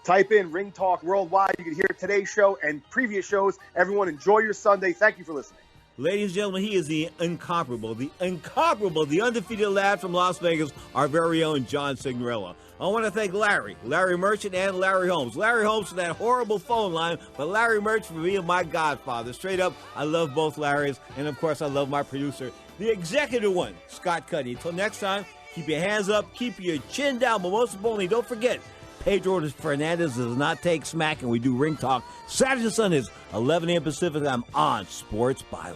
Type in Ring Talk Worldwide. You can hear today's show and previous shows. Everyone, enjoy your Sunday. Thank you for listening. Ladies and gentlemen, he is the incomparable, the undefeated lad from Las Vegas, our very own John Signorella. I want to thank Larry Merchant, and Larry Holmes. Larry Holmes for that horrible phone line, but Larry Merchant for being my godfather. Straight up, I love both Larrys, and of course, I love my producer, the executive one, Scott Cuddy. Until next time, keep your hands up, keep your chin down, but most importantly, don't forget, Pedro Fernandez does not take smack, and we do Ring Talk Saturdays and Sundays, 11 a.m. Pacific time on Sports Byline.